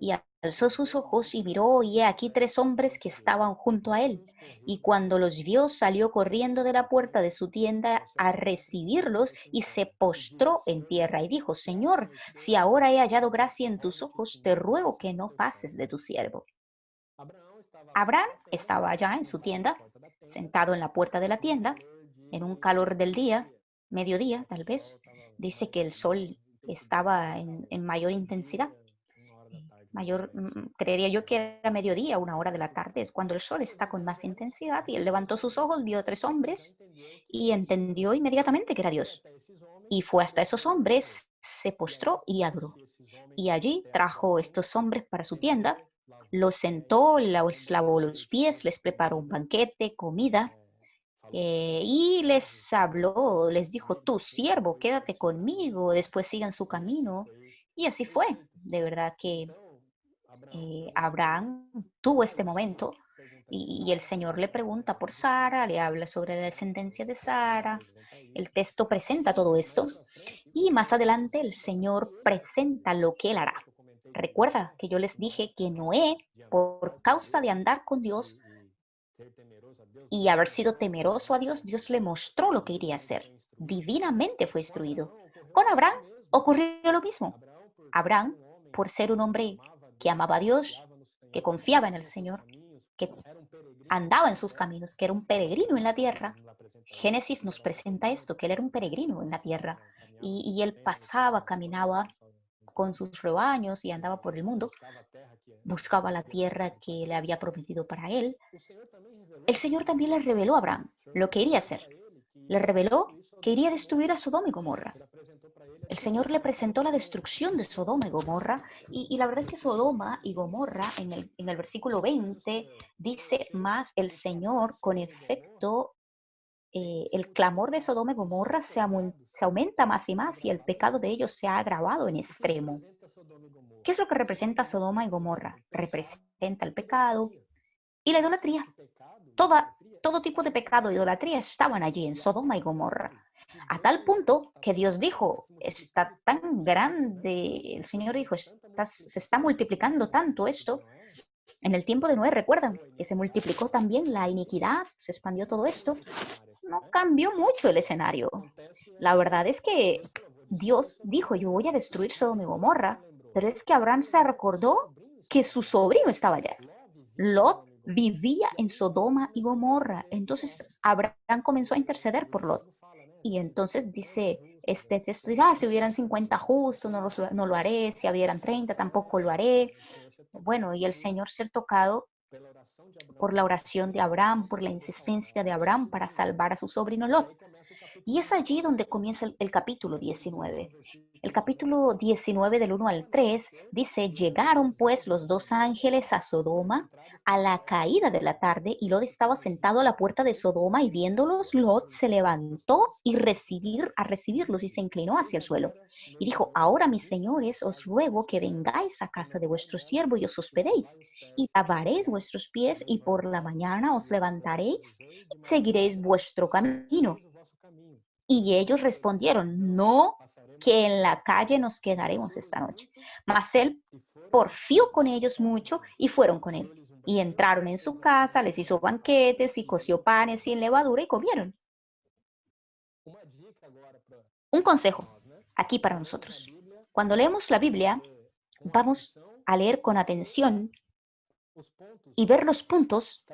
Y alzó sus ojos y miró, y he aquí 3 hombres que estaban junto a él. Y cuando los vio, salió corriendo de la puerta de su tienda a recibirlos y se postró en tierra y dijo, Señor, si ahora he hallado gracia en tus ojos, te ruego que no pases de tu siervo. Abraham estaba allá en su tienda, sentado en la puerta de la tienda, en un calor del día, mediodía tal vez. Dice que el sol estaba en mayor intensidad. Creería yo que era mediodía, 1 hora de la tarde, es cuando el sol está con más intensidad, y él levantó sus ojos, vio 3 hombres y entendió inmediatamente que era Dios. Y fue hasta esos hombres, se postró y adoró. Y allí trajo estos hombres para su tienda, los sentó, les lavó los pies, les preparó un banquete, comida, y les habló, les dijo, tu siervo, quédate conmigo, después sigan su camino. Y así fue. De verdad que Abraham tuvo este momento Y el Señor le pregunta por Sara, le habla sobre la descendencia de Sara. El texto presenta todo esto. Y más adelante el Señor presenta lo que Él hará. Recuerda que yo les dije que Noé, por causa de andar con Dios y haber sido temeroso a Dios, Dios le mostró lo que iría a hacer. Divinamente fue instruido. Con Abraham ocurrió lo mismo. Abraham, por ser un hombre que amaba a Dios, que confiaba en el Señor, que andaba en sus caminos, que era un peregrino en la tierra. Génesis nos presenta esto, que él era un peregrino en la tierra y él pasaba, caminaba con sus rebaños y andaba por el mundo, buscaba la tierra que le había prometido para él. El Señor también le reveló a Abraham lo que iría a hacer. Le reveló que iría a destruir a Sodoma y Gomorra. El Señor le presentó la destrucción de Sodoma y Gomorra y la verdad es que Sodoma y Gomorra en el versículo 20 dice más el Señor con efecto el clamor de Sodoma y Gomorra se aumenta más y más y el pecado de ellos se ha agravado en extremo. ¿Qué es lo que representa Sodoma y Gomorra? Representa el pecado y la idolatría. Todo tipo de pecado e idolatría estaban allí en Sodoma y Gomorra. A tal punto que Dios dijo, está tan grande, el Señor dijo, se está multiplicando tanto esto. En el tiempo de Noé, recuerdan que se multiplicó también la iniquidad, se expandió todo esto. No cambió mucho el escenario. La verdad es que Dios dijo, yo voy a destruir Sodoma y Gomorra, pero es que Abraham se recordó que su sobrino estaba allá. Lot vivía en Sodoma y Gomorra. Entonces Abraham comenzó a interceder por Lot. Y entonces dice, este texto dice, si hubieran 50 justos, no lo haré, si hubieran 30, tampoco lo haré. Bueno, y el Señor ser tocado por la oración de Abraham, por la insistencia de Abraham para salvar a su sobrino Lot. Y es allí donde comienza el capítulo 19. El capítulo 19 del 1 al 3 dice, llegaron pues los dos ángeles a Sodoma a la caída de la tarde y Lot estaba sentado a la puerta de Sodoma y viéndolos, Lot se levantó a recibirlos y se inclinó hacia el suelo. Y dijo, ahora mis señores, os ruego que vengáis a casa de vuestro siervo y os hospedéis y lavaréis vuestros pies y por la mañana os levantaréis y seguiréis vuestro camino. Y ellos respondieron, no, que en la calle nos quedaremos esta noche. Mas él porfió con ellos mucho y fueron con él. Y entraron en su casa, les hizo banquetes y coció panes sin levadura y comieron. Un consejo aquí para nosotros. Cuando leemos la Biblia, vamos a leer con atención y ver los puntos.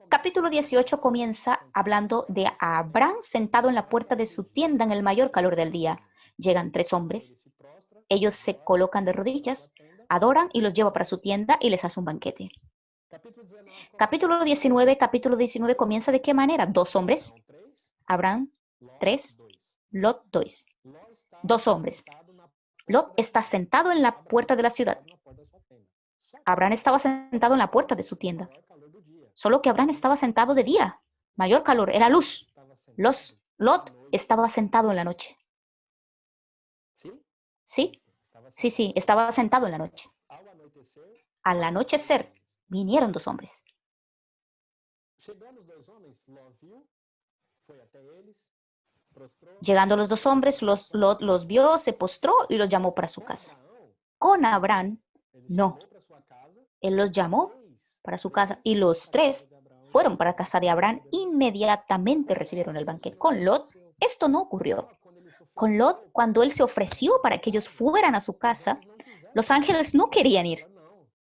Capítulo 18 comienza hablando de Abraham sentado en la puerta de su tienda en el mayor calor del día. Llegan tres hombres, ellos se colocan de rodillas, adoran y los lleva para su tienda y les hace un banquete. Capítulo 19 comienza de qué manera? Dos hombres, Abraham, tres, Lot, dos. Dos hombres. Lot está sentado en la puerta de la ciudad. Abraham estaba sentado en la puerta de su tienda. Solo que Abraham estaba sentado de día. Mayor calor, era luz. Lot estaba sentado en la noche. ¿Sí? Sí, estaba sentado en la noche. Al anochecer, vinieron dos hombres. Llegando los dos hombres, Lot los vio, se postró y los llamó para su casa. Con Abraham, no. Él los llamó para su casa y los tres fueron para casa de Abraham. Inmediatamente recibieron el banquete. Con Lot, esto no ocurrió. Con Lot, cuando él se ofreció para que ellos fueran a su casa, los ángeles no querían ir.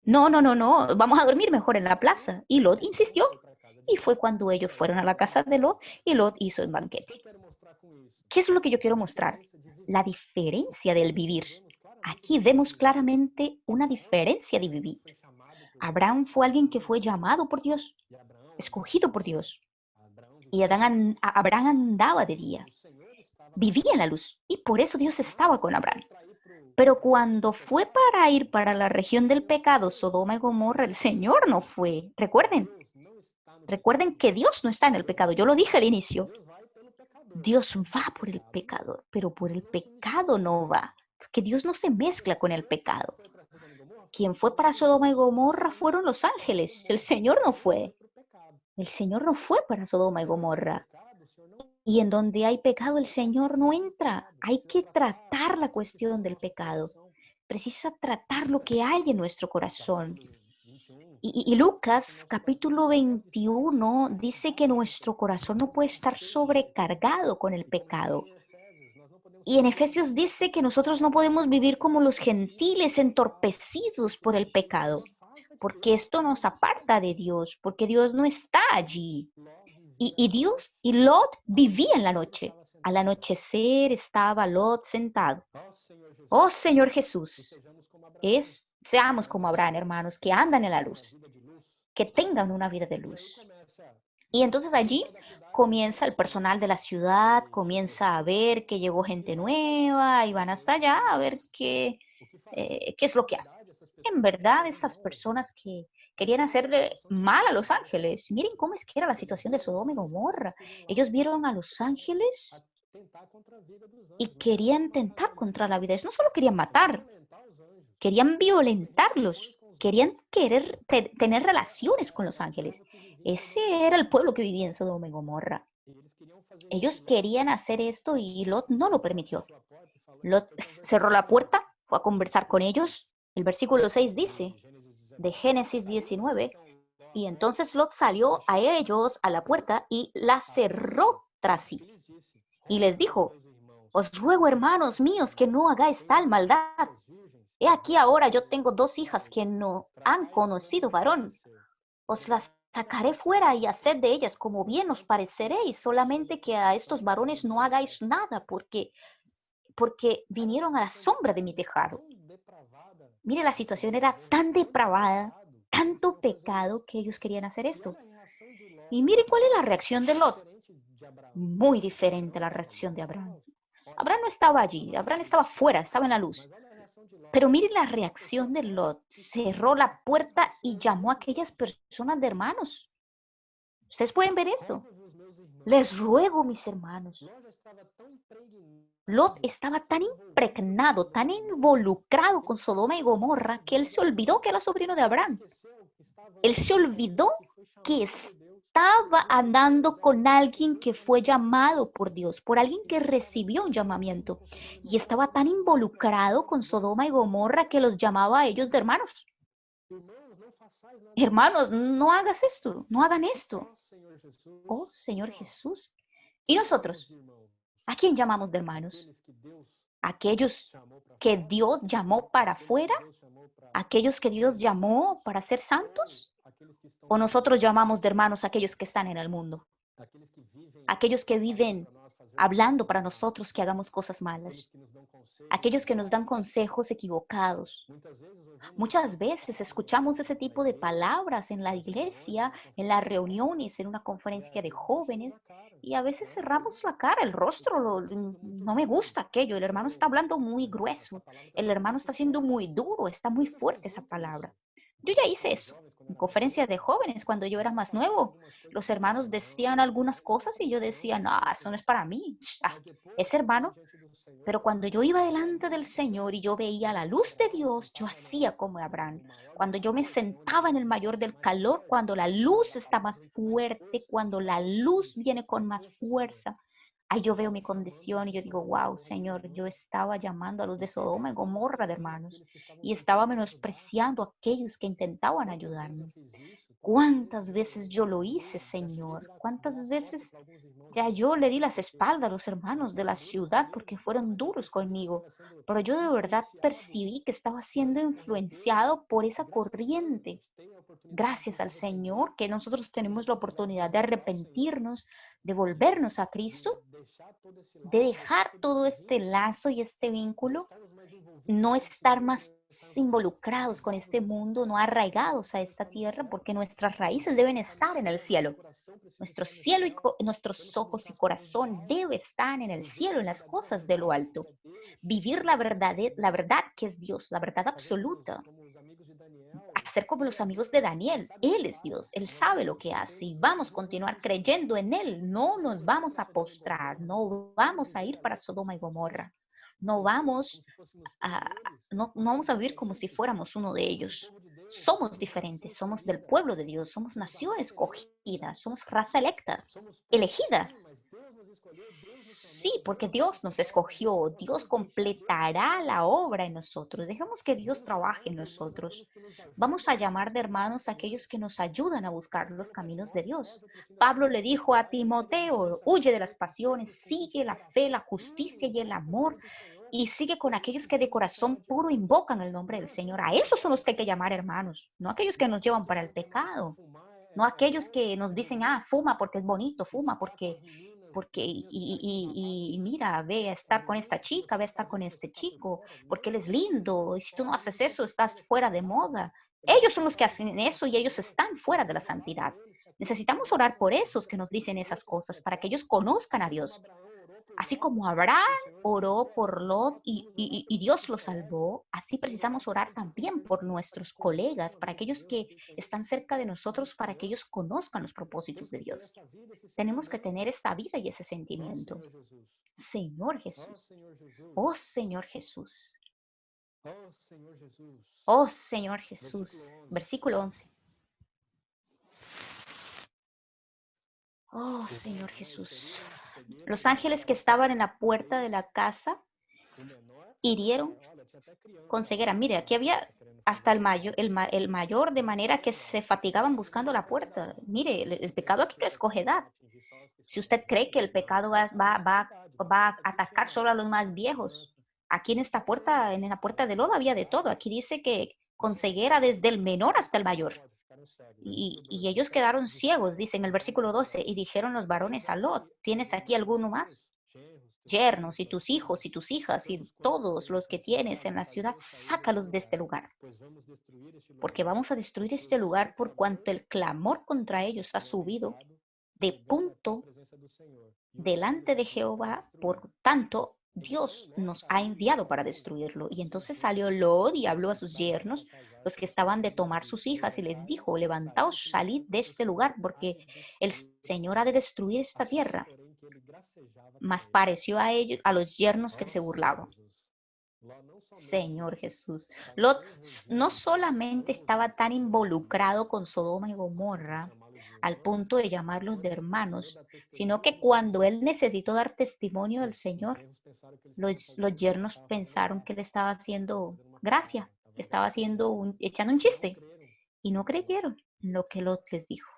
No, vamos a dormir mejor en la plaza. Y Lot insistió. Y fue cuando ellos fueron a la casa de Lot y Lot hizo el banquete. ¿Qué es lo que yo quiero mostrar? La diferencia del vivir. Aquí vemos claramente una diferencia de vivir. Abraham fue alguien que fue llamado por Dios, escogido por Dios. Y Abraham andaba de día, vivía en la luz, y por eso Dios estaba con Abraham. Pero cuando fue para ir para la región del pecado, Sodoma y Gomorra, el Señor no fue. Recuerden que Dios no está en el pecado. Yo lo dije al inicio. Dios va por el pecador, pero por el pecado no va, porque Dios no se mezcla con el pecado. Quien fue para Sodoma y Gomorra fueron los ángeles, el Señor no fue. El Señor no fue para Sodoma y Gomorra. Y en donde hay pecado, el Señor no entra. Hay que tratar la cuestión del pecado. Precisa tratar lo que hay en nuestro corazón. Y Lucas capítulo 21 dice que nuestro corazón no puede estar sobrecargado con el pecado. Y en Efesios dice que nosotros no podemos vivir como los gentiles entorpecidos por el pecado, porque esto nos aparta de Dios, porque Dios no está allí. Y Lot vivía en la noche. Al anochecer estaba Lot sentado. Oh Señor Jesús, seamos como Abraham, hermanos, que andan en la luz, que tengan una vida de luz. Y entonces allí comienza el personal de la ciudad, comienza a ver que llegó gente nueva y van hasta allá a ver qué es lo que hace. En verdad, estas personas que querían hacerle mal a los ángeles, miren cómo es que era la situación de Sodoma y Gomorra. Ellos vieron a los ángeles y querían tentar contra la vida. Ellos no solo querían matar, querían violentarlos, querían tener relaciones con los ángeles. Ese era el pueblo que vivía en Sodoma y Gomorra. Ellos querían hacer esto y Lot no lo permitió. Lot cerró la puerta, fue a conversar con ellos. El versículo 6 dice, de Génesis 19, y entonces Lot salió a ellos a la puerta y la cerró tras sí. Y les dijo, os ruego, hermanos míos, que no hagáis tal maldad. He aquí ahora yo tengo 2 hijas que no han conocido varón. Os las sacaré fuera y haced de ellas como bien os pareceréis, solamente que a estos varones no hagáis nada, porque vinieron a la sombra de mi tejado. Mire, la situación era tan depravada, tanto pecado, que ellos querían hacer esto. Y mire cuál es la reacción de Lot. Muy diferente a la reacción de Abraham. Abraham no estaba allí, Abraham estaba fuera, estaba en la luz. Pero mire la reacción de Lot. Cerró la puerta y llamó a aquellas personas de hermanos. Ustedes pueden ver esto. Les ruego, mis hermanos. Lot estaba tan impregnado, tan involucrado con Sodoma y Gomorra, que él se olvidó que era sobrino de Abraham. Él se olvidó que estaba andando con alguien que fue llamado por Dios, por alguien que recibió un llamamiento. Y estaba tan involucrado con Sodoma y Gomorra que los llamaba a ellos de hermanos. Hermanos, no hagas esto, no hagan esto. Oh, Señor Jesús. ¿Y nosotros? ¿A quién llamamos de hermanos? ¿Aquellos que Dios llamó para afuera? ¿Aquellos que Dios llamó para ser santos? ¿O nosotros llamamos de hermanos a aquellos que están en el mundo? Aquellos que viven hablando para nosotros que hagamos cosas malas. Aquellos que nos dan consejos equivocados. Muchas veces escuchamos ese tipo de palabras en la iglesia, en las reuniones, en una conferencia de jóvenes, y a veces cerramos la cara, el rostro, no me gusta aquello, el hermano está hablando muy grueso, el hermano está siendo muy duro, está muy fuerte esa palabra. Yo ya hice eso en conferencias de jóvenes cuando yo era más nuevo. Los hermanos decían algunas cosas y yo decía, no, eso no es para mí. Ese hermano. Pero cuando yo iba delante del Señor y yo veía la luz de Dios, yo hacía como Abraham. Cuando yo me sentaba en el mayor del calor, cuando la luz está más fuerte, cuando la luz viene con más fuerza, ahí yo veo mi condición y yo digo, wow, Señor, yo estaba llamando a los de Sodoma y Gomorra de hermanos y estaba menospreciando a aquellos que intentaban ayudarme. ¿Cuántas veces yo lo hice, Señor? ¿Cuántas veces ya yo le di las espaldas a los hermanos de la ciudad porque fueron duros conmigo? Pero yo de verdad percibí que estaba siendo influenciado por esa corriente. Gracias al Señor que nosotros tenemos la oportunidad de arrepentirnos, de volvernos a Cristo, de dejar todo este lazo y este vínculo, no estar más involucrados con este mundo, no arraigados a esta tierra, porque nuestras raíces deben estar en el cielo. Nuestro cielo y nuestros ojos y corazón debe estar en el cielo, en las cosas de lo alto. Vivir la verdad que es Dios, la verdad absoluta. Hacer como los amigos de Daniel. Él es Dios, Él sabe lo que hace y vamos a continuar creyendo en Él. No nos vamos a postrar, no vamos a ir para Sodoma y Gomorra. No vamos a, no vamos a vivir como si fuéramos uno de ellos. Somos diferentes, somos del pueblo de Dios, somos nación escogida, somos raza elegida. Sí, porque Dios nos escogió, Dios completará la obra en nosotros. Dejemos que Dios trabaje en nosotros. Vamos a llamar de hermanos a aquellos que nos ayudan a buscar los caminos de Dios. Pablo le dijo a Timoteo, huye de las pasiones, sigue la fe, la justicia y el amor y sigue con aquellos que de corazón puro invocan el nombre del Señor. A esos son los que hay que llamar hermanos, no aquellos que nos llevan para el pecado, no aquellos que nos dicen, fuma porque es bonito, fuma porque y mira, ve a estar con esta chica, ve a estar con este chico, porque él es lindo, y si tú no haces eso, estás fuera de moda. Ellos son los que hacen eso y ellos están fuera de la santidad. Necesitamos orar por esos que nos dicen esas cosas, para que ellos conozcan a Dios. Así como Abraham oró por Lot y Dios lo salvó, así precisamos orar también por nuestros colegas, para aquellos que están cerca de nosotros, para que ellos conozcan los propósitos de Dios. Tenemos que tener esta vida y ese sentimiento. Señor Jesús, oh Señor Jesús, oh Señor Jesús. Versículo 11. Oh Señor Jesús. Los ángeles que estaban en la puerta de la casa hirieron con ceguera. Mire, aquí había hasta el mayor, de manera que se fatigaban buscando la puerta. Mire, el pecado aquí no escoge edad. Si usted cree que el pecado va a atacar solo a los más viejos, aquí en la puerta de lodo había de todo. Aquí dice que con ceguera desde el menor hasta el mayor. Y ellos quedaron ciegos, dice en el versículo 12, y dijeron los varones a Lot, ¿tienes aquí alguno más? Yernos y tus hijos y tus hijas y todos los que tienes en la ciudad, sácalos de este lugar, porque vamos a destruir este lugar por cuanto el clamor contra ellos ha subido de punto delante de Jehová, por tanto Dios nos ha enviado para destruirlo. Y entonces salió Lot y habló a sus yernos, los que estaban de tomar sus hijas, y les dijo, levantaos, salid de este lugar, porque el Señor ha de destruir esta tierra. Mas pareció a ellos, a los yernos, que se burlaban. Señor Jesús. Lot no solamente estaba tan involucrado con Sodoma y Gomorra al punto de llamarlos de hermanos, sino que cuando él necesitó dar testimonio del Señor, los yernos pensaron que le estaba haciendo gracia, que estaba echando un chiste, y no creyeron en lo que Lot les dijo.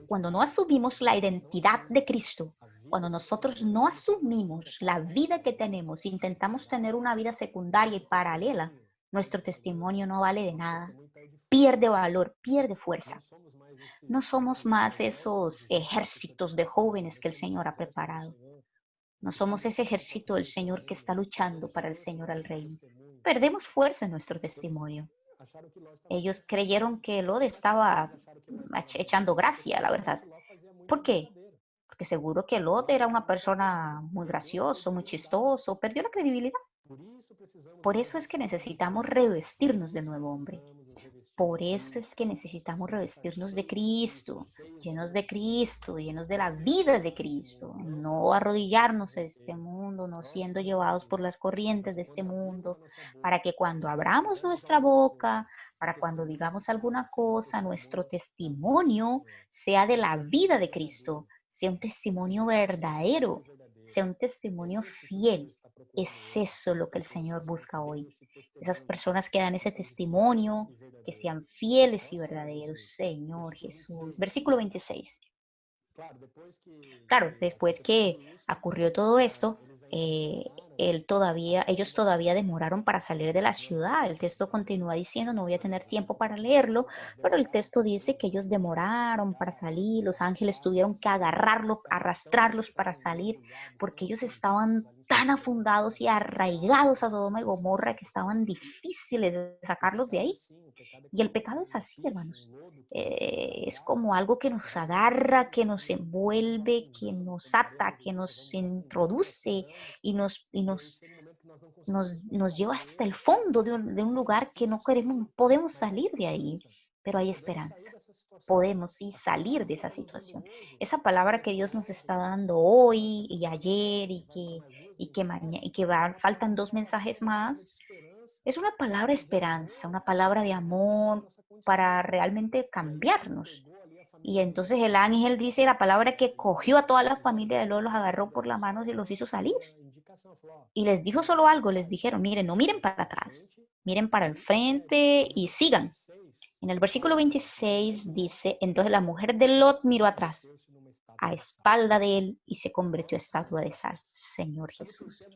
Cuando no asumimos la identidad de Cristo, cuando nosotros no asumimos la vida que tenemos, intentamos tener una vida secundaria y paralela, nuestro testimonio no vale de nada. Pierde valor, pierde fuerza. No somos más esos ejércitos de jóvenes que el Señor ha preparado. No somos ese ejército del Señor que está luchando para el Señor al reino. Perdemos fuerza en nuestro testimonio. Ellos creyeron que Lot estaba echando gracia, la verdad. ¿Por qué? Porque seguro que Lot era una persona muy gracioso, muy chistoso, perdió la credibilidad. Por eso es que necesitamos revestirnos del nuevo hombre. Por eso es que necesitamos revestirnos de Cristo, llenos de la vida de Cristo, no arrodillarnos a este mundo, no siendo llevados por las corrientes de este mundo, para que cuando abramos nuestra boca, para cuando digamos alguna cosa, nuestro testimonio sea de la vida de Cristo, sea un testimonio verdadero, sea un testimonio fiel. Es eso lo que el Señor busca hoy. Esas personas que dan ese testimonio, que sean fieles y verdaderos, Señor Jesús. Versículo 26. Claro, después que ocurrió todo esto, ellos todavía demoraron para salir de la ciudad. El texto continúa diciendo, no voy a tener tiempo para leerlo, pero el texto dice que ellos demoraron para salir, los ángeles tuvieron que agarrarlos, arrastrarlos para salir, porque ellos estaban tan afundados y arraigados a Sodoma y Gomorra que estaban difíciles de sacarlos de ahí. Y el pecado es así, hermanos. Es como algo que nos agarra, que nos envuelve, que nos ata, que nos introduce y nos lleva hasta el fondo de un lugar que no queremos, podemos salir de ahí, pero hay esperanza. Podemos sí salir de esa situación. Esa palabra que Dios nos está dando hoy y ayer y que faltan 2 mensajes más, Es una palabra de esperanza, una palabra de amor para realmente cambiarnos. Y entonces el ángel dice la palabra que cogió a toda la familia de Lot, los agarró por las manos y los hizo salir. Y les dijo solo algo, les dijeron, miren, no miren para atrás, miren para el frente y sigan. En el versículo 26 dice, entonces la mujer de Lot miró atrás, a espalda de él, y se convirtió en estatua de sal. Señor Jesús.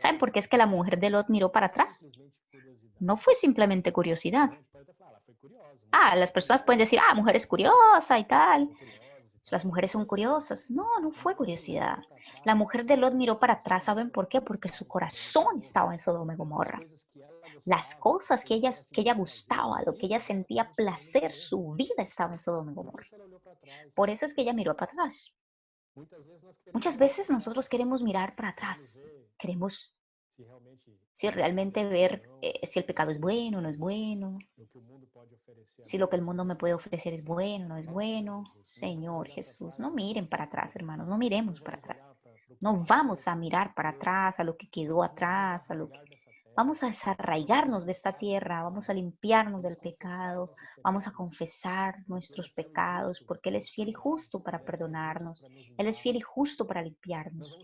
¿Saben por qué es que la mujer de Lot miró para atrás? No fue simplemente curiosidad. Las personas pueden decir, mujer es curiosa y tal. Las mujeres son curiosas. No, no fue curiosidad. La mujer de Lot miró para atrás, ¿saben por qué? Porque su corazón estaba en Sodoma y Gomorra. Las cosas que ella gustaba, lo que ella sentía placer, su vida estaba en Sodoma y Gomorra. Por eso es que ella miró para atrás. Muchas veces nosotros queremos mirar para atrás. Queremos realmente ver si el pecado es bueno o no es bueno, si lo que el mundo me puede ofrecer es bueno o no es bueno. Señor Jesús, no miren para atrás, hermanos, no miremos para atrás. No vamos a mirar para atrás, a lo que quedó atrás, a lo que... Vamos a desarraigarnos de esta tierra, vamos a limpiarnos del pecado, vamos a confesar nuestros pecados, porque Él es fiel y justo para perdonarnos, Él es fiel y justo para limpiarnos.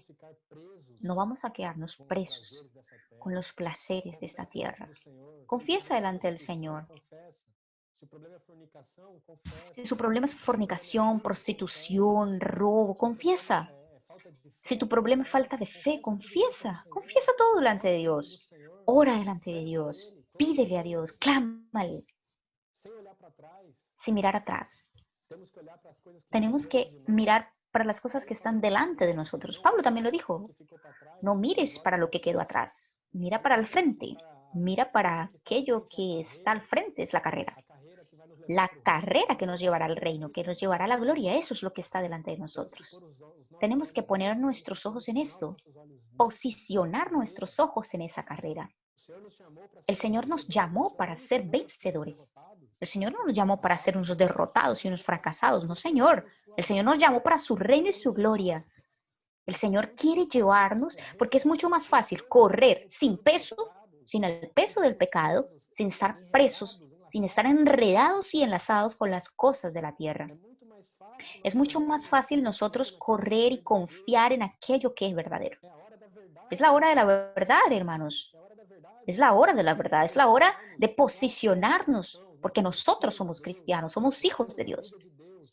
No vamos a quedarnos presos con los placeres de esta tierra. Confiesa delante del Señor. Si su problema es fornicación, prostitución, robo, confiesa. Si tu problema es falta de fe, confiesa. Confiesa todo delante de Dios. Ora delante de Dios. Pídele a Dios. Clámale. Sin mirar atrás. Tenemos que mirar para las cosas que están delante de nosotros. Pablo también lo dijo. No mires para lo que quedó atrás. Mira para el frente. Mira para aquello que está al frente, es la carrera. La carrera que nos llevará al reino, que nos llevará a la gloria, eso es lo que está delante de nosotros. Tenemos que poner nuestros ojos en esto, posicionar nuestros ojos en esa carrera. El Señor nos llamó para ser vencedores. El Señor no nos llamó para ser unos derrotados y unos fracasados, no, Señor. El Señor nos llamó para su reino y su gloria. El Señor quiere llevarnos porque es mucho más fácil correr sin peso, sin el peso del pecado, sin estar presos, sin estar enredados y enlazados con las cosas de la tierra. Es mucho más fácil nosotros correr y confiar en aquello que es verdadero. Es la hora de la verdad, hermanos. Es la hora de la verdad, es la hora de posicionarnos, porque nosotros somos cristianos, somos hijos de Dios.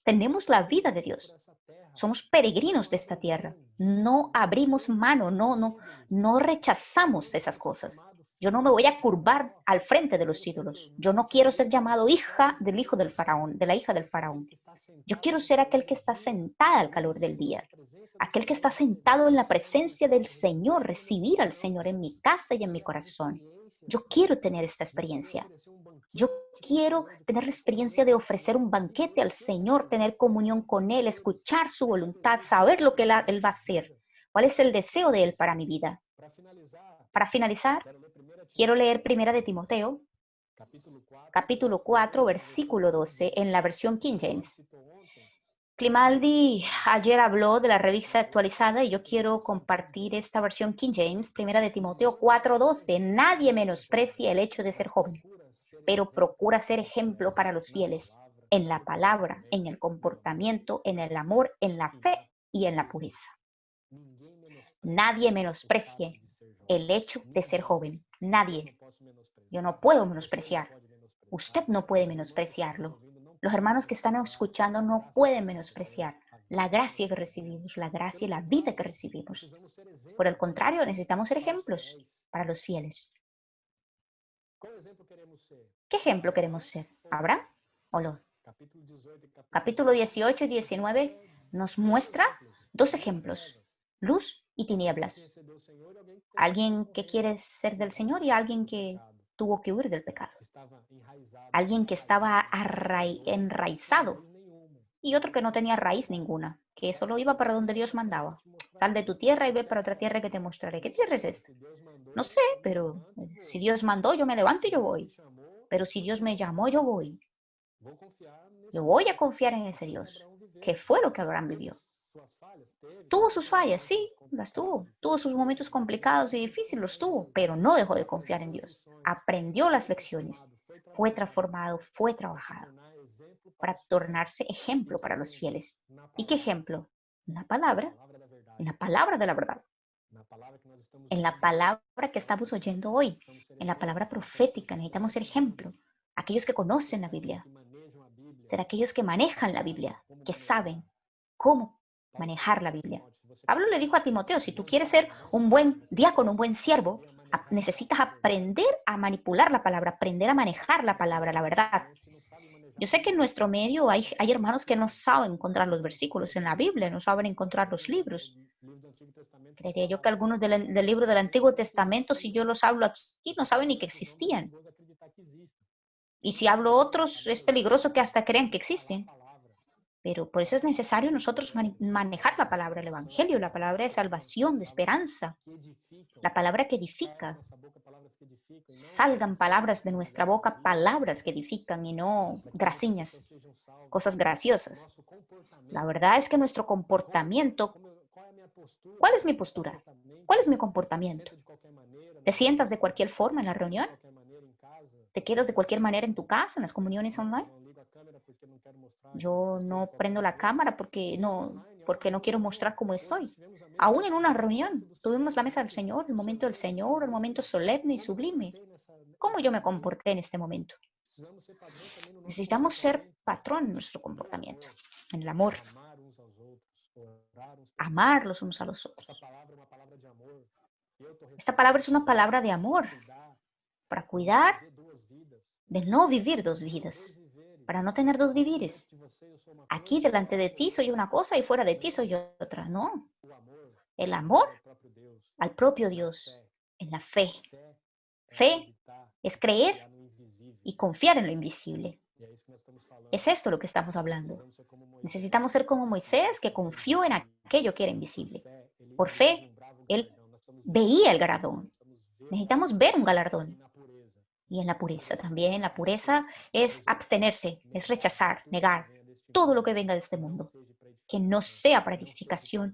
Tenemos la vida de Dios. Somos peregrinos de esta tierra. No abrimos mano, no rechazamos esas cosas. Yo no me voy a curvar al frente de los ídolos. Yo no quiero ser llamado hija del hijo del faraón, de la hija del faraón. Yo quiero ser aquel que está sentada al calor del día, aquel que está sentado en la presencia del Señor, recibir al Señor en mi casa y en mi corazón. Yo quiero tener esta experiencia. Yo quiero tener la experiencia de ofrecer un banquete al Señor, tener comunión con Él, escuchar su voluntad, saber lo que Él va a hacer, cuál es el deseo de Él para mi vida. Para finalizar, quiero leer Primera de Timoteo, capítulo 4, versículo 12, en la versión King James. Climaldi ayer habló de la revista actualizada y yo quiero compartir esta versión King James, Primera de Timoteo 4:12. Nadie menosprecia el hecho de ser joven, pero procura ser ejemplo para los fieles en la palabra, en el comportamiento, en el amor, en la fe y en la pureza. Nadie menosprecie el hecho de ser joven. Nadie. Yo no puedo menospreciar. Usted no puede menospreciarlo. Los hermanos que están escuchando no pueden menospreciar la gracia que recibimos, la gracia y la vida que recibimos. Por el contrario, necesitamos ser ejemplos para los fieles. ¿Qué ejemplo queremos ser? ¿Abraham o Lot? Capítulo 18 y 19 nos muestra dos ejemplos, luz y tinieblas. Alguien que quiere ser del Señor y alguien que tuvo que huir del pecado. Alguien que estaba enraizado y otro que no tenía raíz ninguna, que solo iba para donde Dios mandaba. Sal de tu tierra y ve para otra tierra que te mostraré. ¿Qué tierra es esta? No sé, pero si Dios mandó, yo me levanto y yo voy. Pero si Dios me llamó, yo voy. Yo voy a confiar en ese Dios, que fue lo que Abraham vivió. Tuvo sus fallas, sí, las tuvo. Tuvo sus momentos complicados y difíciles, los tuvo, pero no dejó de confiar en Dios. Aprendió las lecciones, fue transformado, fue trabajado para tornarse ejemplo para los fieles. ¿Y qué ejemplo? En la palabra de la verdad, en la palabra que estamos oyendo hoy, en la palabra profética. Necesitamos ser ejemplo. Aquellos que conocen la Biblia, ser aquellos que manejan la Biblia, que saben cómo manejar la Biblia. Pablo le dijo a Timoteo, si tú quieres ser un buen diácono, un buen siervo, necesitas aprender a manipular la palabra, aprender a manejar la palabra, la verdad. Yo sé que en nuestro medio hay hermanos que no saben encontrar los versículos en la Biblia, no saben encontrar los libros. Creería yo que algunos del libro del Antiguo Testamento, si yo los hablo aquí, no saben ni que existían. Y si hablo otros, es peligroso que hasta crean que existen. Pero por eso es necesario nosotros manejar la palabra, el Evangelio, la palabra de salvación, de esperanza, la palabra que edifica. Salgan palabras de nuestra boca, palabras que edifican y no graciñas, cosas graciosas. La verdad es que nuestro comportamiento, ¿cuál es mi postura? ¿Cuál es mi comportamiento? ¿Te sientas de cualquier forma en la reunión? ¿Te quedas de cualquier manera en tu casa, en las comuniones online? Yo no prendo la cámara porque no quiero mostrar cómo estoy. Aún en una reunión, tuvimos la mesa del Señor, el momento del Señor, el momento solemne y sublime. ¿Cómo yo me comporté en este momento? Necesitamos ser patrón en nuestro comportamiento, en el amor, amar los unos a los otros. Esta palabra es una palabra de amor, para cuidar de no vivir dos vidas, para no tener dos vivires. Aquí delante de ti soy una cosa y fuera de ti soy otra. No. El amor al propio Dios, en la fe. Fe es creer y confiar en lo invisible. Es esto lo que estamos hablando. Necesitamos ser como Moisés, que confió en aquello que era invisible. Por fe, él veía el galardón. Necesitamos ver un galardón. Y en la pureza también. La pureza es abstenerse, es rechazar, negar todo lo que venga de este mundo, que no sea para edificación,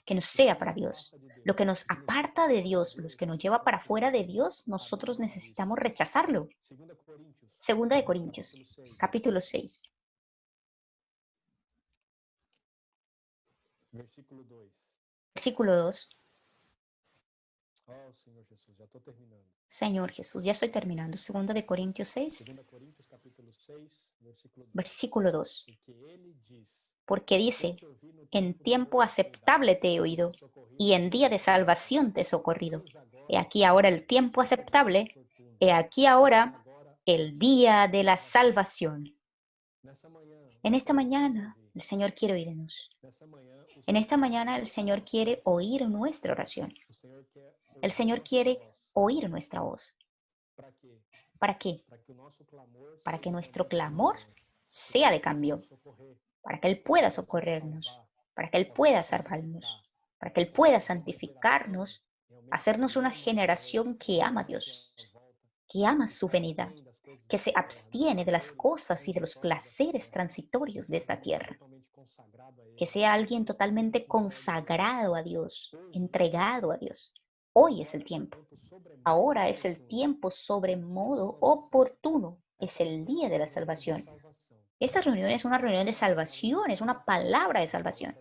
que no sea para Dios. Lo que nos aparta de Dios, lo que nos lleva para fuera de Dios, nosotros necesitamos rechazarlo. Segunda de Corintios, capítulo 6. Versículo 2. Señor Jesús, ya estoy terminando. Segunda de Corintios 6, versículo 2. Porque dice, en tiempo aceptable te he oído, y en día de salvación te he socorrido. He aquí ahora el tiempo aceptable, he aquí ahora el día de la salvación. En esta mañana el Señor quiere oírnos. En esta mañana el Señor quiere oír nuestra oración. El Señor quiere oír nuestra voz. ¿Para qué? Para que nuestro clamor sea de cambio, para que Él pueda socorrernos, para que Él pueda salvarnos, para que Él pueda santificarnos, hacernos una generación que ama a Dios, que ama su venida, que se abstiene de las cosas y de los placeres transitorios de esta tierra, que sea alguien totalmente consagrado a Dios, entregado a Dios. Hoy es el tiempo. Ahora es el tiempo sobremodo oportuno. Es el día de la salvación. Esta reunión es una reunión de salvación, es una palabra de salvación.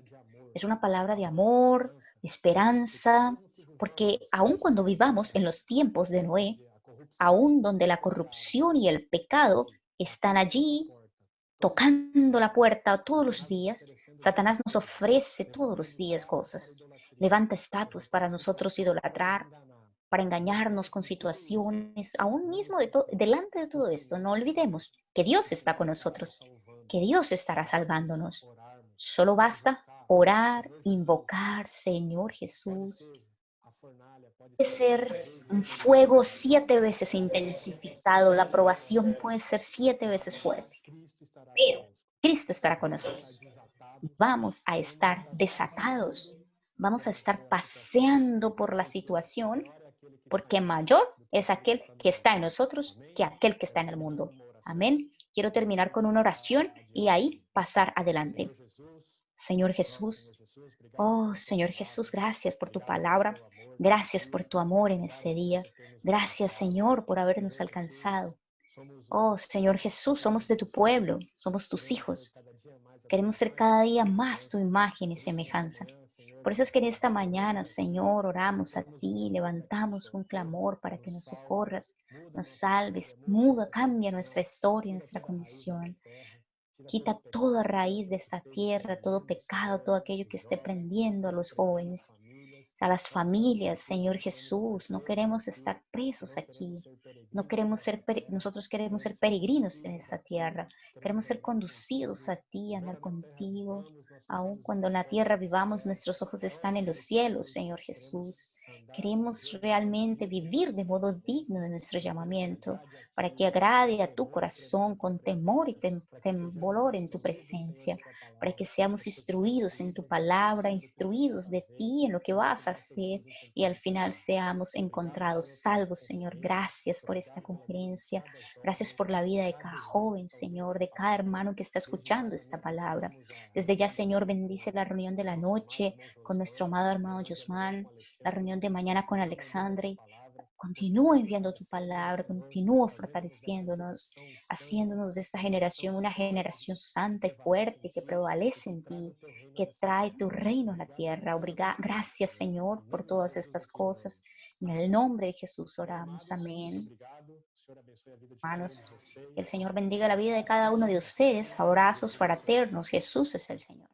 Es una palabra de amor, de esperanza, porque aun cuando vivamos en los tiempos de Noé, aun donde la corrupción y el pecado están allí tocando la puerta todos los días, Satanás nos ofrece todos los días cosas. Levanta estatuas para nosotros idolatrar, para engañarnos con situaciones, aún mismo delante de todo esto. No olvidemos que Dios está con nosotros, que Dios estará salvándonos. Solo basta orar, invocar, Señor Jesús. Puede ser un fuego 7 veces intensificado, la aprobación puede ser 7 veces fuerte, pero Cristo estará con nosotros. Vamos a estar desatados, vamos a estar paseando por la situación, porque mayor es aquel que está en nosotros que aquel que está en el mundo. Amén. Quiero terminar con una oración y ahí pasar adelante. Señor Jesús. Oh, Señor Jesús, gracias por tu palabra. Gracias por tu amor en ese día. Gracias, Señor, por habernos alcanzado. Oh, Señor Jesús, somos de tu pueblo, somos tus hijos. Queremos ser cada día más tu imagen y semejanza. Por eso es que en esta mañana, Señor, oramos a ti, levantamos un clamor para que nos socorras, nos salves, muda, cambia nuestra historia, nuestra condición. Quita toda raíz de esta tierra, todo pecado, todo aquello que esté prendiendo a los jóvenes, a las familias, Señor Jesús. No queremos estar presos aquí. No queremos ser, nosotros queremos ser peregrinos en esta tierra. Queremos ser conducidos a ti, andar contigo. Aun cuando en la tierra vivamos, nuestros ojos están en los cielos, Señor Jesús. Queremos realmente vivir de modo digno de nuestro llamamiento, para que agrade a tu corazón con temor y temblor en tu presencia, para que seamos instruidos en tu palabra, instruidos de ti en lo que vas a hacer y al final seamos encontrados salvos, Señor. Gracias por esta conferencia. Gracias por la vida de cada joven, Señor, de cada hermano que está escuchando esta palabra. Desde ya, Señor, bendice la reunión de la noche con nuestro amado hermano Josman, la reunión de mañana con Alexandre. Continúa enviando tu palabra, continúa fortaleciéndonos, haciéndonos de esta generación una generación santa y fuerte que prevalece en ti, que trae tu reino a la tierra. Gracias, Señor, por todas estas cosas. En el nombre de Jesús oramos. Amén. Hermanos, que el Señor bendiga la vida de cada uno de ustedes. Abrazos fraternos. Jesús es el Señor.